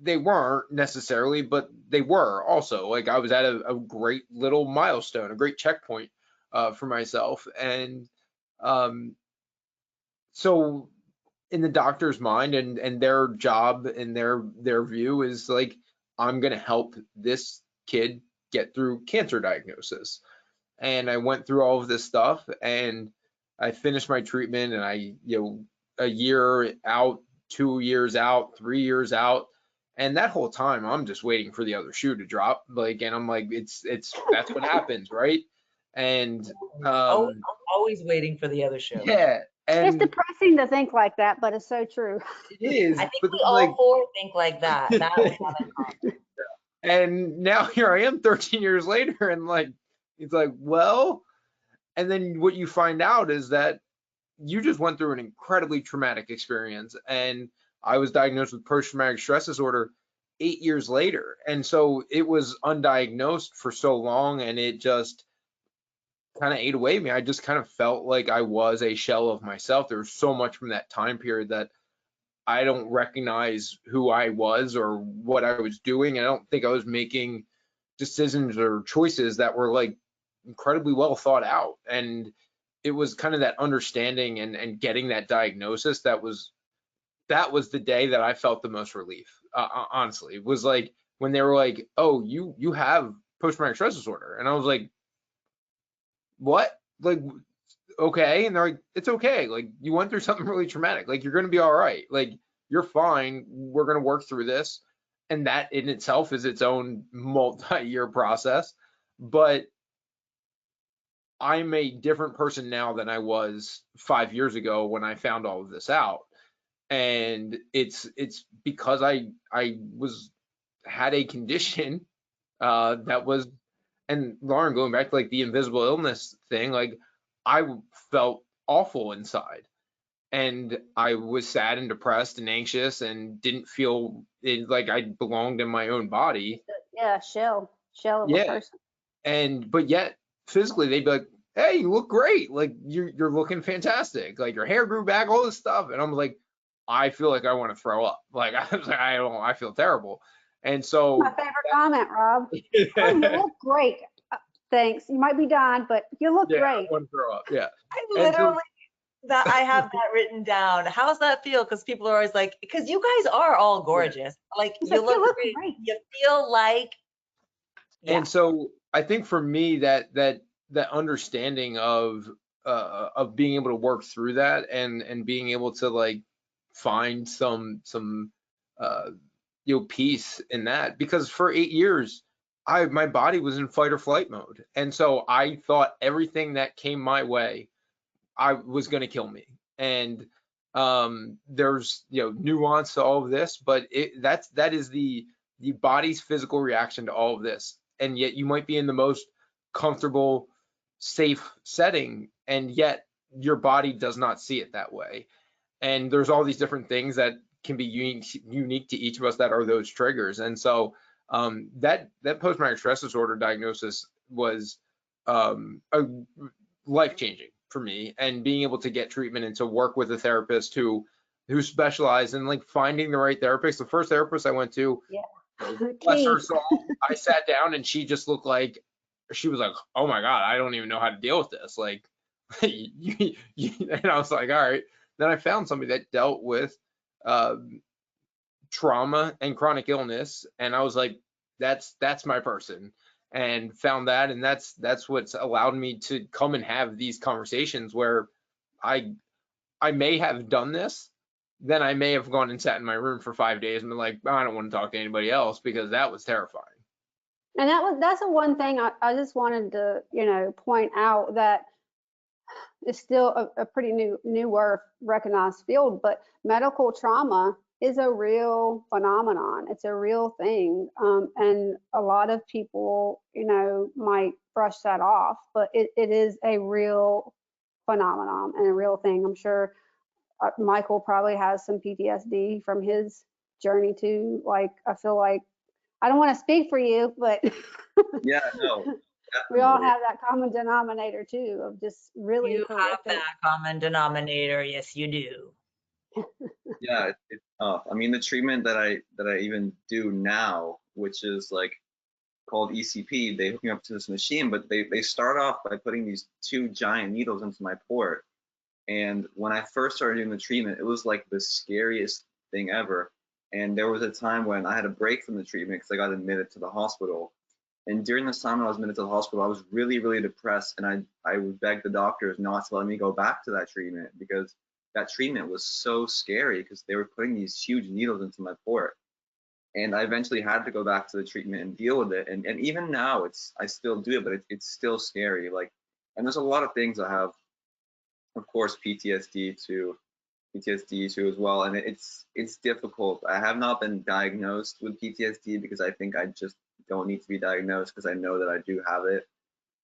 they weren't necessarily, but they were also. Like, I was at a great little milestone, a great checkpoint for myself. And so in the doctor's mind, and their job and their view is like, I'm gonna help this kid get through cancer diagnosis. And I went through all of this stuff, and I finished my treatment, and a year out, 2 years out, 3 years out, and that whole time I'm just waiting for the other shoe to drop. Like, and I'm like, it's that's what happens, right? And always waiting for the other show. yeah, It's and depressing to think like that, but it's so true. it is. I think but we like, all four think like that. That we have in common. and now here I am 13 years later, and like, it's like, well, and then what you find out is that you just went through an incredibly traumatic experience. And I was diagnosed with post-traumatic stress disorder 8 years later. And so it was undiagnosed for so long, and it just kind of ate away at me. I just kind of felt like I was a shell of myself. There was so much from that time period that I don't recognize who I was or what I was doing. And I don't think I was making decisions or choices that were like incredibly well thought out. And it was kind of that understanding and getting that diagnosis that was the day that I felt the most relief. Honestly, it was like when they were like, "Oh, you have post-traumatic stress disorder," and I was like, "What?" Like, okay. And they're like, "It's okay. Like, you went through something really traumatic. Like, you're gonna be all right. Like, you're fine. We're gonna work through this." And that in itself is its own multi-year process. But I'm a different person now than I was 5 years ago when I found all of this out. And it's because I had a condition that was, and Lauren, going back to like the invisible illness thing, like, I felt awful inside, and I was sad and depressed and anxious, and didn't feel like I belonged in my own body. Yeah, shell. shell of a Yeah. person. But yet physically they'd be like, hey, you look great. Like you're looking fantastic. Like your hair grew back, all this stuff. And I'm like, I feel like I want to throw up. Like I was like, I feel terrible. And so My favorite comment, Rob. Oh, you look great. Thanks. You might be dying, but you look yeah, great. I want to throw up. Yeah. I And so literally that I have that written down. How's that feel? Because people are always like, because you guys are all gorgeous. Like He's you like, you look look great. great. You feel like, yeah. And so I think for me that understanding of being able to work through that and being able to like find some peace in that, because for 8 years my body was in fight or flight mode, and so I thought everything that came my way I was going to kill me. And there's nuance to all of this, but that is the body's physical reaction to all of this. And yet you might be in the most comfortable, safe setting, and yet your body does not see it that way. And there's all these different things that can be unique to each of us that are those triggers. And so that post-traumatic stress disorder diagnosis was life-changing for me, and being able to get treatment and to work with a therapist who specialized in like finding the right therapist. The first therapist I went to, bless her soul, I sat down and she just looked like, she was like, oh my God, I don't even know how to deal with this. Like, and I was like, all right. Then I found somebody that dealt with trauma and chronic illness, and I was like, that's my person, and found that. And that's what's allowed me to come and have these conversations where I may have done this, then I may have gone and sat in my room for 5 days and been like, oh, I don't want to talk to anybody else, because that was terrifying. And that's the one thing I just wanted to, point out, that it's still a pretty newer recognized field, but medical trauma is a real phenomenon. It's a real thing. And a lot of people, might brush that off, but it is a real phenomenon and a real thing. I'm sure Michael probably has some PTSD from his journey too. Like, I feel like, I don't want to speak for you, but Yeah, no, we all definitely. have that common denominator too, of just really You have horrific. that common denominator. Yes, you do. Yeah, it's tough. I mean, the treatment that I even do now, which is like called ECP, they hook me up to this machine, but they start off by putting these 2 giant needles into my port. And when I first started doing the treatment, it was like the scariest thing ever. And there was a time when I had a break from the treatment because I got admitted to the hospital. And during this time when I was admitted to the hospital, I was really, really depressed. And I would beg the doctors not to let me go back to that treatment, because that treatment was so scary, because they were putting these huge needles into my port. And I eventually had to go back to the treatment and deal with it. And even now, I still do it, but it's still scary. Like, and there's a lot of things I have, of course, PTSD too as well, and it's difficult. I have not been diagnosed with PTSD because I think I just don't need to be diagnosed, because I know that I do have it.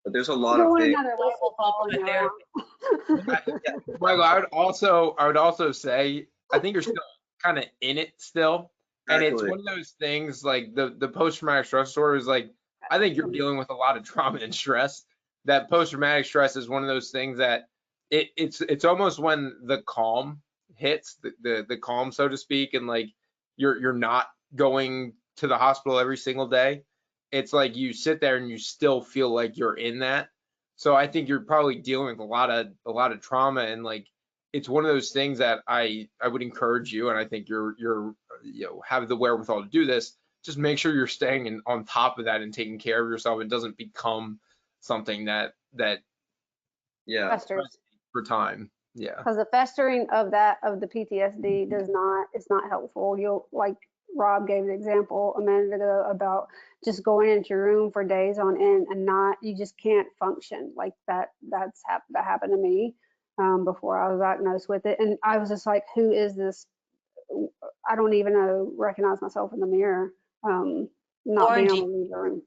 But there's a lot of things. Another list We'll talk to a following around. Michael, I would also say, I think you're still kind of in it still. And it's Exactly. one of those things, like the post-traumatic stress disorder is like, I think you're dealing with a lot of trauma and stress. That post-traumatic stress is one of those things that it's almost when the calm hits, the calm, so to speak, and like you're not going to the hospital every single day. It's like you sit there and you still feel like you're in that. So I think you're probably dealing with a lot of trauma, and like it's one of those things that I would encourage you, and I think you're have the wherewithal to do this. Just make sure you're staying on top of that and taking care of yourself. It doesn't become something that Yeah. Festers. for time. Yeah. Because the festering of the PTSD it's not helpful. You'll, like Rob gave the example a minute ago about just going into your room for days on end and you just can't function like that. That happened to me before I was diagnosed with it. And I was just like, who is this? I don't even recognize myself in the mirror. Not Lauren, being able to leave the room.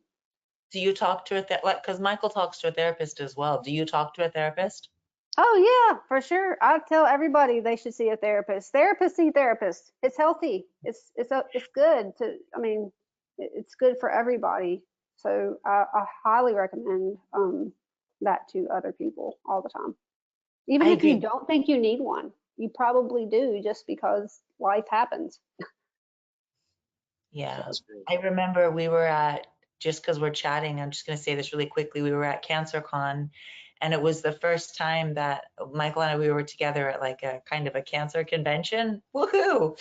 do you talk to because Michael talks to a therapist as well. Do you talk to a therapist? Oh yeah, for sure. I tell everybody they should see a therapist. Therapists see therapists. It's healthy. It's good to. I mean, it's good for everybody. So I highly recommend that to other people all the time. Even I if you agree. don't think you need one, you probably do just because life happens. Yeah. That's great. I remember we were at, just because we're chatting, I'm just going to say this really quickly. We were at CancerCon, and it was the first time that Michael and I, we were together at like a kind of a cancer convention. Woohoo!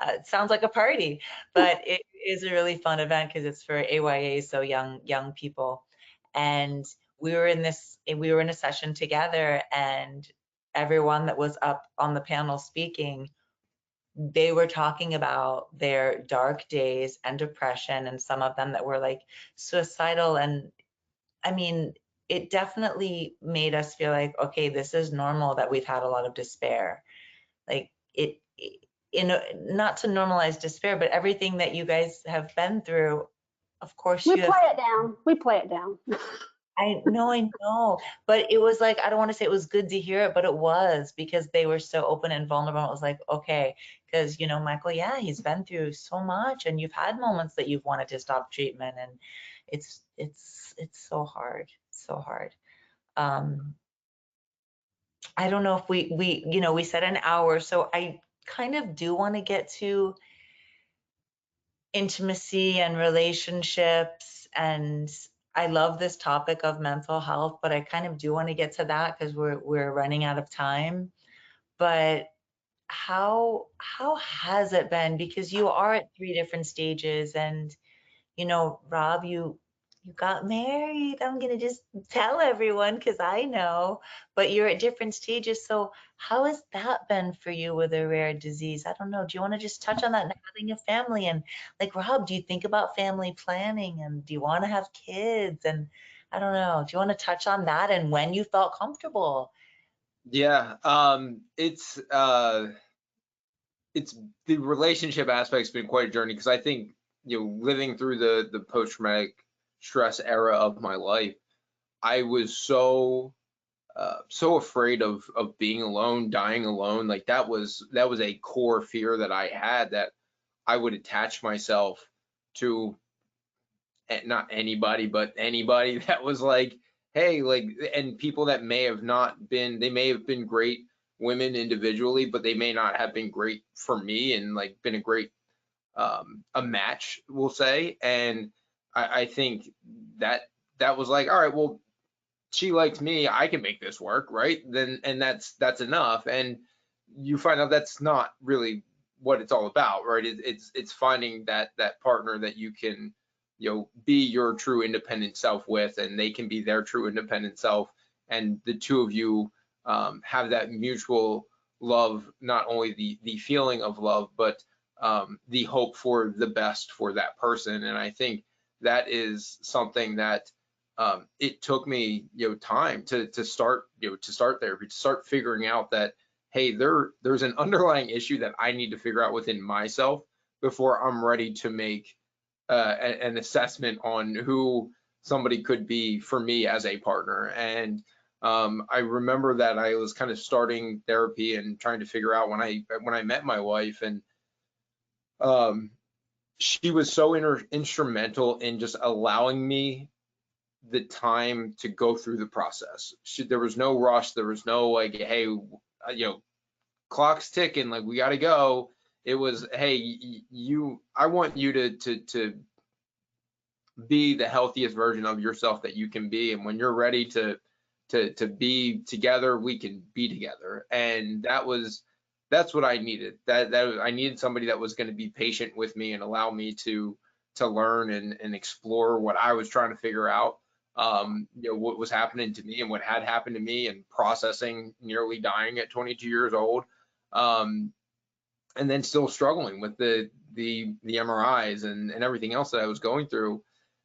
It sounds like a party, but it is a really fun event because it's for AYA, so young people. And we were in a session together, and everyone that was up on the panel speaking, they were talking about their dark days and depression, and some of them that were like suicidal. And I mean, it definitely made us feel like, okay, this is normal that we've had a lot of despair. Like not to normalize despair, but everything that you guys have been through, of course We you have. play it down. We play it down. I know, but it was like, I don't want to say it was good to hear it, but it was, because they were so open and vulnerable. It was like, okay, because, Michael, yeah, he's been through so much, and you've had moments that you've wanted to stop treatment, and it's so hard, so hard. I don't know if we said an hour, so I kind of do want to get to intimacy and relationships, and I love this topic of mental health, but I kind of do want to get to that because we're running out of time. But how has it been? Because you are at 3 different stages, and Rob, you got married. I'm gonna just tell everyone because I know, but you're at different stages. So how has that been for you with a rare disease? I don't know. Do you want to just touch on that and having a family? And like, Rob, do you think about family planning, and do you want to have kids? And I don't know. Do you want to touch on that and when you felt comfortable? Yeah, it's the relationship aspect's been quite a journey, because I think, living through the post-traumatic stress era of my life, I was so afraid of being alone, dying alone. Like that was a core fear that I had, that I would attach myself to not anybody, but anybody that was like, hey, like, and people that may have not been, they may have been great women individually, but they may not have been great for me, and like been a great a match, we'll say. And I think that was like, all right, well, she likes me, I can make this work, right? Then, and that's enough. And you find out that's not really what it's all about, right? It's finding that partner that you can, be your true independent self with, and they can be their true independent self, and the two of you have that mutual love, not only the feeling of love, but the hope for the best for that person. And I think that is something that it took me, time to start, to start therapy, to start figuring out that, hey, there's an underlying issue that I need to figure out within myself before I'm ready to make an assessment on who somebody could be for me as a partner. And I remember that I was kind of starting therapy and trying to figure out when I met my wife, and she was so instrumental in just allowing me the time to go through the process. There was no rush. There was no like, hey, clock's ticking, like we got to go. It was, hey, I want you to be the healthiest version of yourself that you can be, and when you're ready to be together, we can be together. And that's what I needed. That I needed somebody that was going to be patient with me and allow me to learn and explore what I was trying to figure out. What was happening to me and what had happened to me, and processing nearly dying at 22 years old, and then still struggling with the MRIs and everything else that I was going through,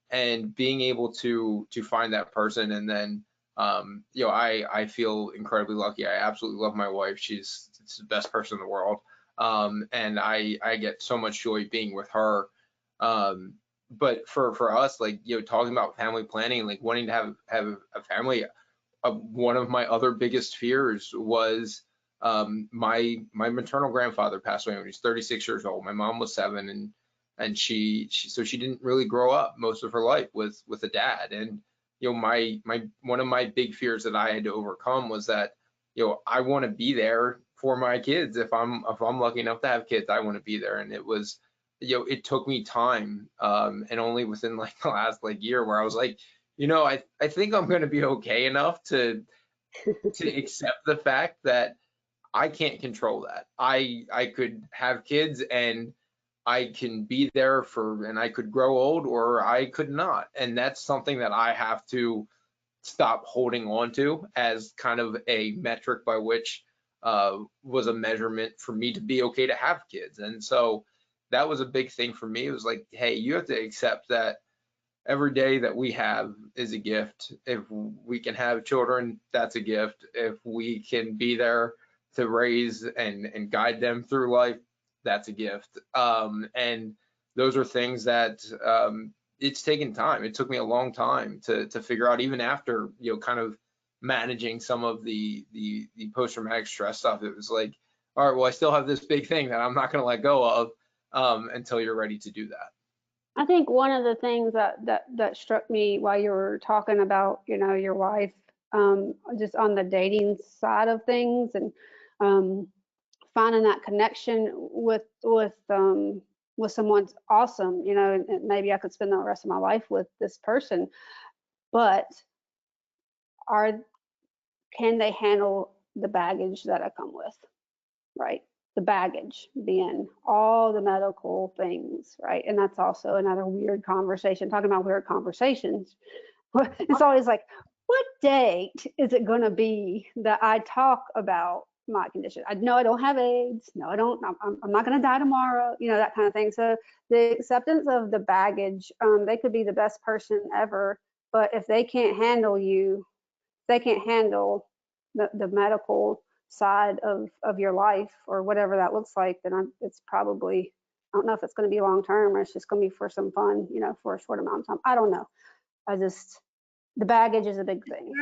and being able to find that person. And then I feel incredibly lucky. I absolutely love my wife. She's the best person in the world, and I get so much joy being with her. But for us, like, talking about family planning, like wanting to have a family, one of my other biggest fears was my maternal grandfather passed away when he was 36 years old. My mom was 7, and and she didn't really grow up most of her life with a dad. And my one of my big fears that I had to overcome was that I want to be there for my kids. If I'm lucky enough to have kids, I want to be there. And it was it took me time, and only within like the last year where I was like, I think I'm going to be okay enough to accept the fact that I can't control that. I could have kids and I can be there and I could grow old or I could not. And that's something that I have to stop holding on to as kind of a metric by which was a measurement for me to be okay to have kids. And so that was a big thing for me. It was like, hey, you have to accept that every day that we have is a gift. If we can have children, that's a gift. If we can be there to raise and guide them through life, that's a gift. And those are things that it's taken time. It took me a long time to figure out, even after kind of managing some of the post-traumatic stress stuff. It was like, all right, well, I still have this big thing that I'm not going to let go of until you're ready to do that. I think one of the things that struck me while you were talking about, your wife, just on the dating side of things, and finding that connection with someone's awesome, and maybe I could spend the rest of my life with this person, but can they handle the baggage that I come with, right? The baggage being all the medical things, right? And that's also another weird conversation. Talking about weird conversations, it's always like, what date is it going to be that I talk about my condition? I know I don't have AIDS. No, I don't. I'm not going to die tomorrow. That kind of thing. So the acceptance of the baggage, they could be the best person ever, but if they can't handle you, they can't handle the medical side of your life or whatever that looks like, then it's probably, I don't know if it's going to be long term or it's just going to be for some fun, for a short amount of time. I don't know. The baggage is a big thing.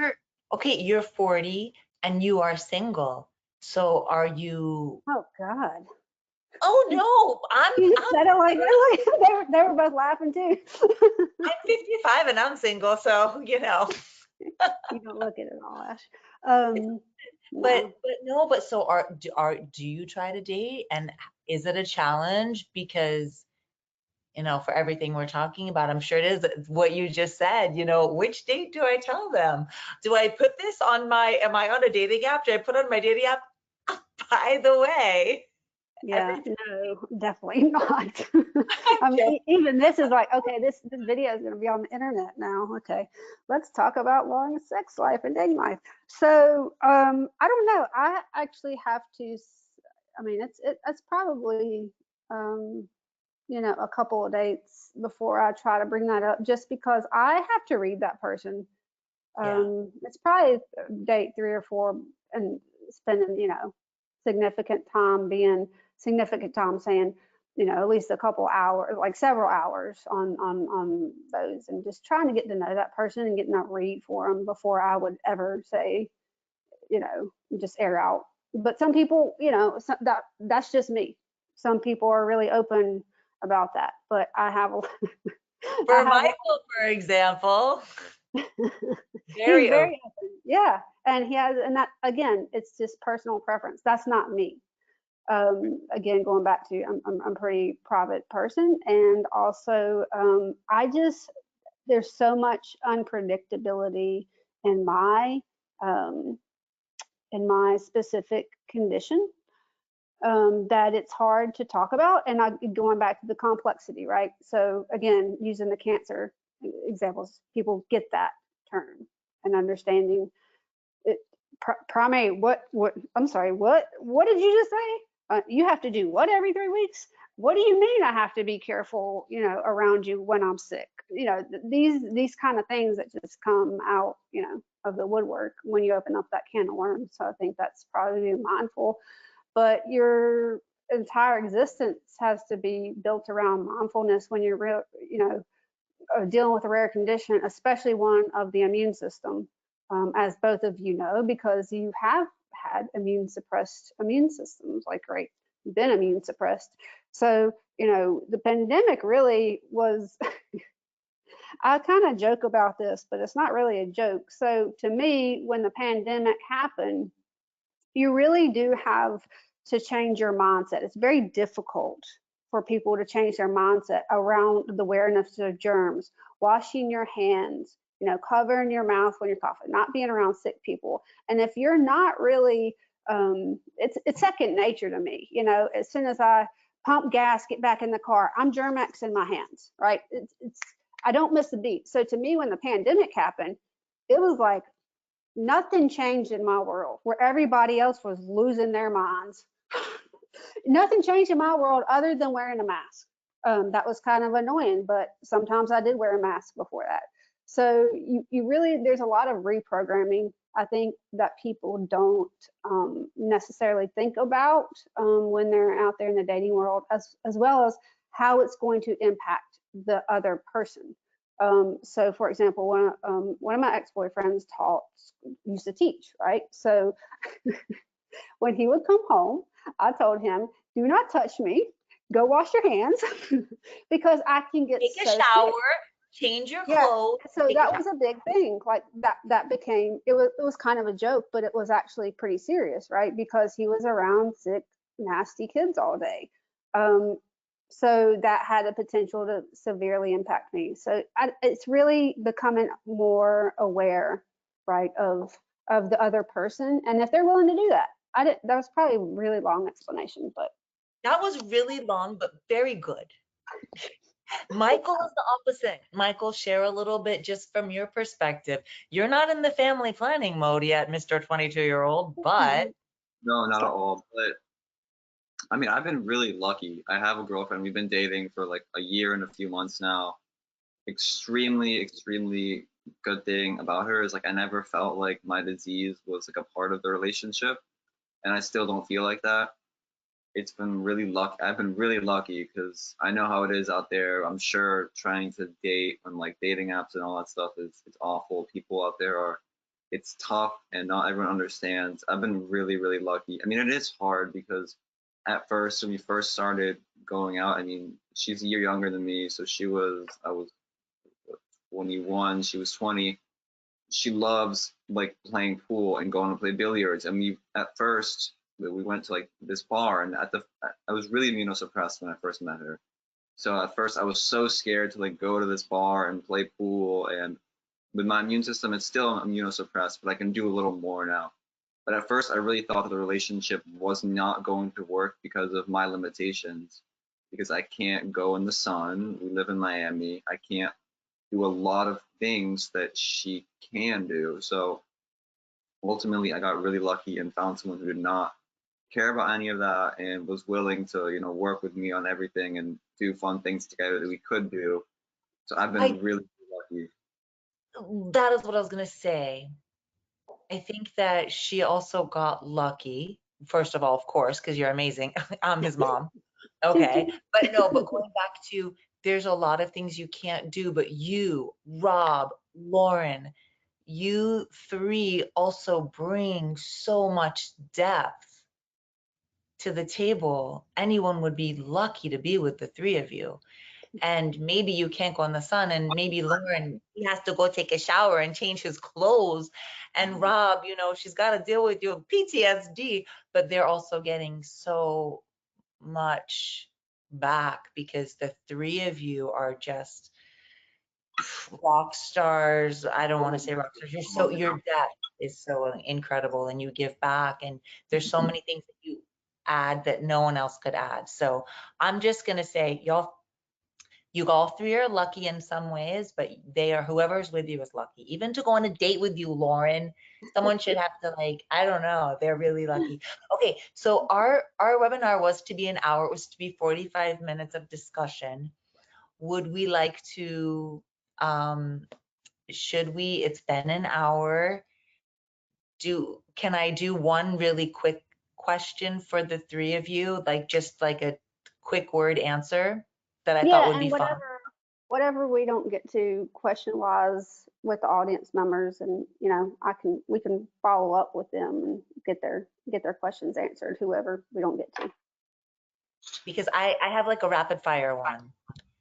You're 40 and you are single. So are you? Oh God. Oh no, You said it like they were both laughing too. I'm 55 and I'm single, so You don't look at it all, Ash. But so do you try to date, and is it a challenge? Because for everything we're talking about, I'm sure it is what you just said, which date do I tell them? Do I put this on am I on a dating app? Do I put on my dating app? By the way. Yeah, no, definitely not. I mean, even this is like, okay, this video is going to be on the internet now. Okay, let's talk about Lauren's sex life and dating life. So, I don't know. I actually have to. I mean, it's probably a couple of dates before I try to bring that up, just because I have to read that person. It's probably date 3 or 4 and spending significant time saying at least a couple hours, like several hours on those, and just trying to get to know that person and getting that read for them before I would ever say just air out. But some people, that's just me. Some people are really open about that, but I have for Michael, for example. He's very open. Yeah, and he has, and that again, it's just personal preference. That's not me. Again, going back to I'm a pretty private person, and also there's so much unpredictability in my specific condition that it's hard to talk about. And going back to the complexity, right? So again, using the cancer examples, people get that term and understanding it. Primary, I'm sorry, what did you just say? You have to do what every 3 weeks? What do you mean I have to be careful, around you when I'm sick? These kind of things that just come out, of the woodwork when you open up that can of worms. So I think that's probably being mindful, but your entire existence has to be built around mindfulness when you're dealing with a rare condition, especially one of the immune system, as both of you know, because you have had immune suppressed immune systems, like right been immune suppressed. So, you know, the pandemic really was, I kind of joke about this, but it's not really a joke. So to me, when the pandemic happened, you really do have to change your mindset. It's very difficult for people to change their mindset around the awareness of germs, washing your hands, you know, covering your mouth when you're coughing, not being around sick people. And if you're not really, it's second nature to me. You know, as soon as I pump gas, get back in the car, I'm Germ-X in my hands, right? I don't miss a beat. So to me, when the pandemic happened, it was like, nothing changed in my world where everybody else was losing their minds. Nothing changed in my world other than wearing a mask. That was kind of annoying, but sometimes I did wear a mask before that. So you really, there's a lot of reprogramming, I think, that people don't necessarily think about when they're out there in the dating world, as well as how it's going to impact the other person. So for example, one of my ex-boyfriends used to teach, right? So when he would come home, I told him, do not touch me, go wash your hands, because I can get Take a so shower, sick. change your Yeah, clothes. so take a that was a big thing. Like that became, it was kind of a joke, but it was actually pretty serious, right? Because he was around sick, nasty kids all day. So that had a potential to severely impact me. So it's really becoming more aware, right, of the other person, and if they're willing to do that. That was probably a really long explanation, but That was really long, but very good. Michael is the opposite. Michael, share a little bit just from your perspective. You're not in the family planning mode yet, Mr. 22-year-old, but No, not at all. But I mean, I've been really lucky. I have a girlfriend. We've been dating for like a year and a few months now. Extremely, extremely good thing about her is like I never felt like my disease was like a part of the relationship, and I still don't feel like that. It's been really lucky. I've been really lucky because I know how it is out there. I'm sure trying to date on like dating apps and all that stuff is it's awful. People out there are, it's tough and not everyone understands. I've been really, really lucky. I mean, it is hard because at first when we first started going out, I mean, she's a year younger than me, so I was 21, she was 20. She loves like playing pool and going to play billiards. And at first we went to like this bar, and I was really immunosuppressed when I first met her. So at first I was so scared to like go to this bar and play pool, and with my immune system it's still immunosuppressed, but I can do a little more now. But at first I really thought that the relationship was not going to work because of my limitations, because I can't go in the sun. We live in Miami. I can't do a lot of things that she can do. So ultimately I got really lucky and found someone who did not care about any of that and was willing to, you know, work with me on everything and do fun things together that we could do. So I've been really lucky. that is what I was going to say. I think that she also got lucky, first of all, of course, because you're amazing. I'm his mom. Okay. But no, but going back to, there's a lot of things you can't do, but you, Rob, Lauren, you three also bring so much depth to the table. Anyone would be lucky to be with the three of you. And maybe you can't go in the sun, and maybe Lauren, he has to go take a shower and change his clothes. And Rob, you know, she's got to deal with your PTSD, but they're also getting so much back because the three of you are just rock stars. I don't want to say rock stars. Your depth is so incredible, and you give back, and there's so many things that you add that no one else could add. So I'm just gonna say, y'all, you all three are lucky in some ways, but whoever's with you is lucky. Even to go on a date with you, Lauren, someone should have to, like, I don't know, they're really lucky. Okay, so our webinar was to be an hour. It was to be 45 minutes of discussion. Would we like to, should we, it's been an hour. Can I do one really quick question for the three of you? Like just like a quick word answer that I thought yeah, would be and fun. whatever we don't get to question wise with the audience members, and you know, we can follow up with them and get their questions answered, whoever we don't get to. because I have like a rapid fire one.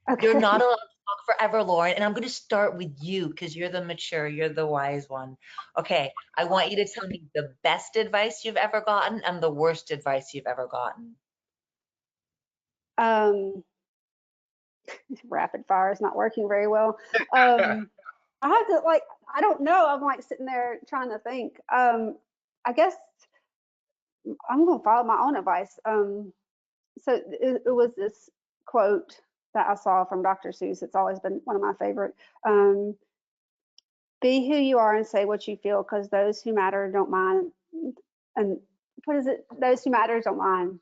Okay. You're not allowed to talk forever, Lauren, and I'm going to start with you because you're the mature, you're the wise one. Okay, I want you to tell me the best advice you've ever gotten and the worst advice you've ever gotten. Rapid fire is not working very well. I have to like, I don't know. I'm like sitting there trying to think. I guess I'm gonna follow my own advice. So it was this quote that I saw from Dr. Seuss. It's always been one of my favorite. Be who you are and say what you feel, because those who matter don't mind. And what is it? Those who matter don't mind.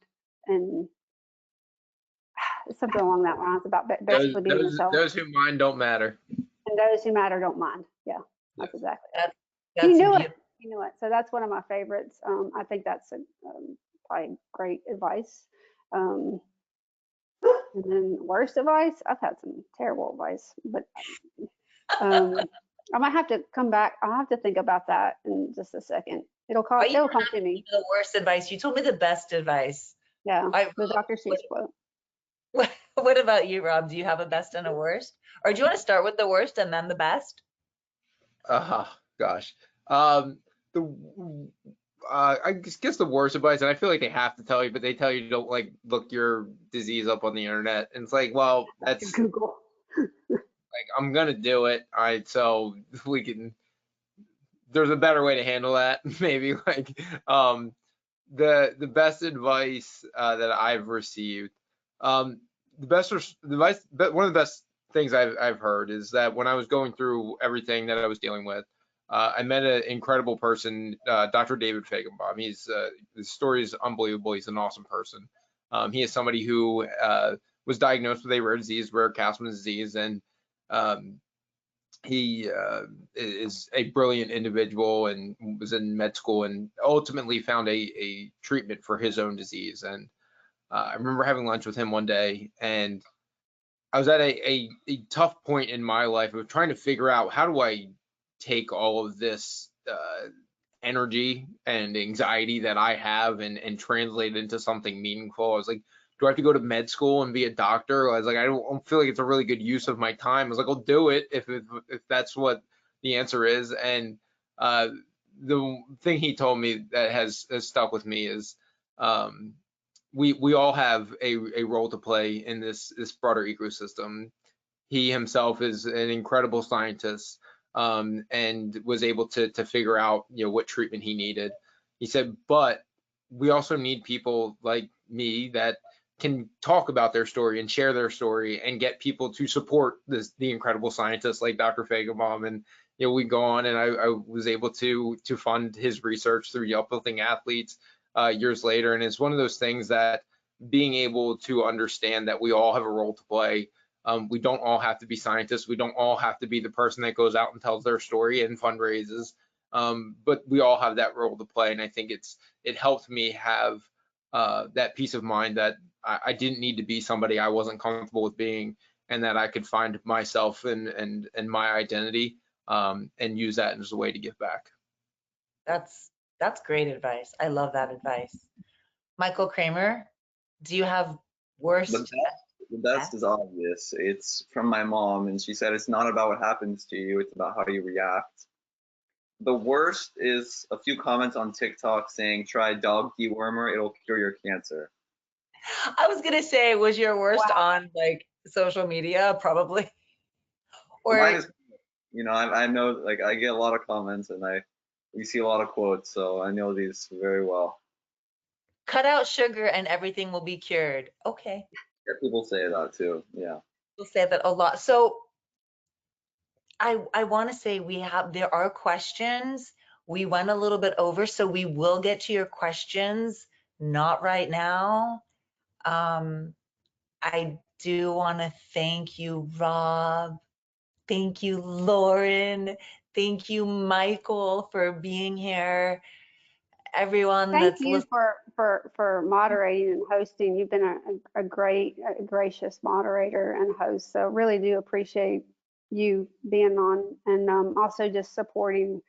And something along that lines about basically being yourself. Those who mind don't matter. And those who matter don't mind. Yeah, that's exactly it. That's You knew it. beautiful. You knew it. So that's one of my favorites. I think that's probably great advice. And then worst advice, I've had some terrible advice, but I might have to come back. I'll have to think about that in just a second. It'll come to me. The worst advice. You told me the best advice. Yeah, the Dr. Seuss quote. What about you, Rob? Do you have a best and a worst? Or do you want to start with the worst and then the best? Gosh. I guess the worst advice, and I feel like they have to tell you, but they tell you don't like look your disease up on the internet. And it's like, well, that's Google. like, I'm gonna do it. All right, so we can. There's a better way to handle that, maybe. Like, the best advice that I've received, one of the best things I've heard is that when I was going through everything that I was dealing with, I met an incredible person, Dr. David Feigenbaum. His story is unbelievable. He's an awesome person. He is somebody who was diagnosed with a rare disease, rare Castleman disease, and he is a brilliant individual and was in med school and ultimately found a treatment for his own disease. And I remember having lunch with him one day, and I was at a tough point in my life of trying to figure out, how do I take all of this energy and anxiety that I have and translate it into something meaningful. I was like, do I have to go to med school and be a doctor? I was like, I don't feel like it's a really good use of my time. I was like, I'll do it if that's what the answer is. And the thing he told me that has stuck with me is we all have a role to play in this broader ecosystem. He himself is an incredible scientist, and was able to figure out, what treatment he needed. He said, but we also need people like me that can talk about their story and share their story and get people to support the incredible scientists like Dr. Feigenbaum. And we go on, and I was able to fund his research through the Uplifting Athletes years later. And it's one of those things that being able to understand that we all have a role to play. We don't all have to be scientists. We don't all have to be the person that goes out and tells their story and fundraises. But we all have that role to play. And I think it helped me have that peace of mind that I didn't need to be somebody I wasn't comfortable with being, and that I could find myself and my identity, and use that as a way to give back. That's great advice. I love that advice. Michael Cramer, do you have worst? The best is obvious. It's from my mom, and she said it's not about what happens to you, it's about how you react. The worst is a few comments on TikTok saying, try dog dewormer, it'll cure your cancer. I was gonna say, was your worst on like social media? Probably. Or mine is, I know, like, I get a lot of comments, and we see a lot of quotes, so I know these very well. Cut out sugar and everything will be cured. Okay. Yeah, people say that too. Yeah. People say that a lot. So I want to say there are questions. We went a little bit over, so we will get to your questions, not right now. I do want to thank you, Rob. Thank you, Lauren. Thank you, Michael, for being here. Everyone Thank you for moderating and hosting. You've been a gracious moderator and host. So really do appreciate you being on, and also just supporting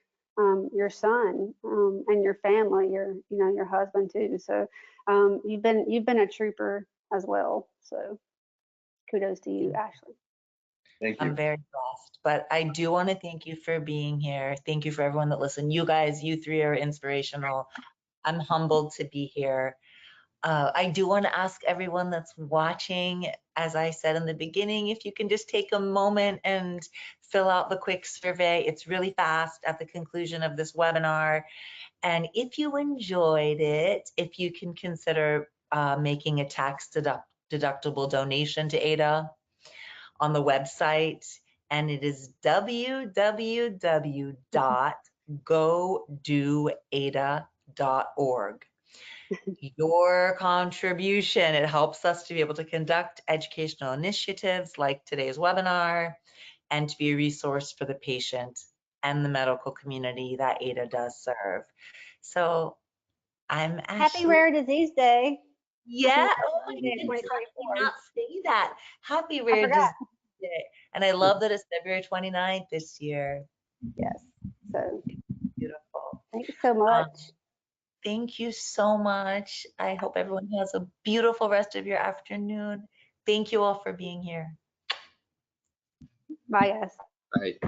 your son and your family, your husband too. So you've been a trooper as well. So kudos to you, Ashley. Thank I'm you. very blessed, but I do want to thank you for being here. Thank you for everyone that listened. You guys, you three are inspirational. I'm humbled to be here. I do want to ask everyone that's watching, as I said in the beginning, if you can just take a moment and fill out the quick survey. It's really fast at the conclusion of this webinar. And if you enjoyed it, if you can consider making a tax deductible donation to AAIDA on the website, and it is www.godoaida.org. Your contribution, it helps us to be able to conduct educational initiatives like today's webinar and to be a resource for the patient and the medical community that AAIDA does serve. So I'm Happy Ashley. Rare Disease Day. Yeah, Happy oh, I Rare Disease Day did 2024. not say that. Happy I Rare forgot. Disease Day. And I love that it's February 29th this year. Yes. So Beautiful. thanks so much. Thank you so much. I hope everyone has a beautiful rest of your afternoon. Thank you all for being here. Bye, guys. Right.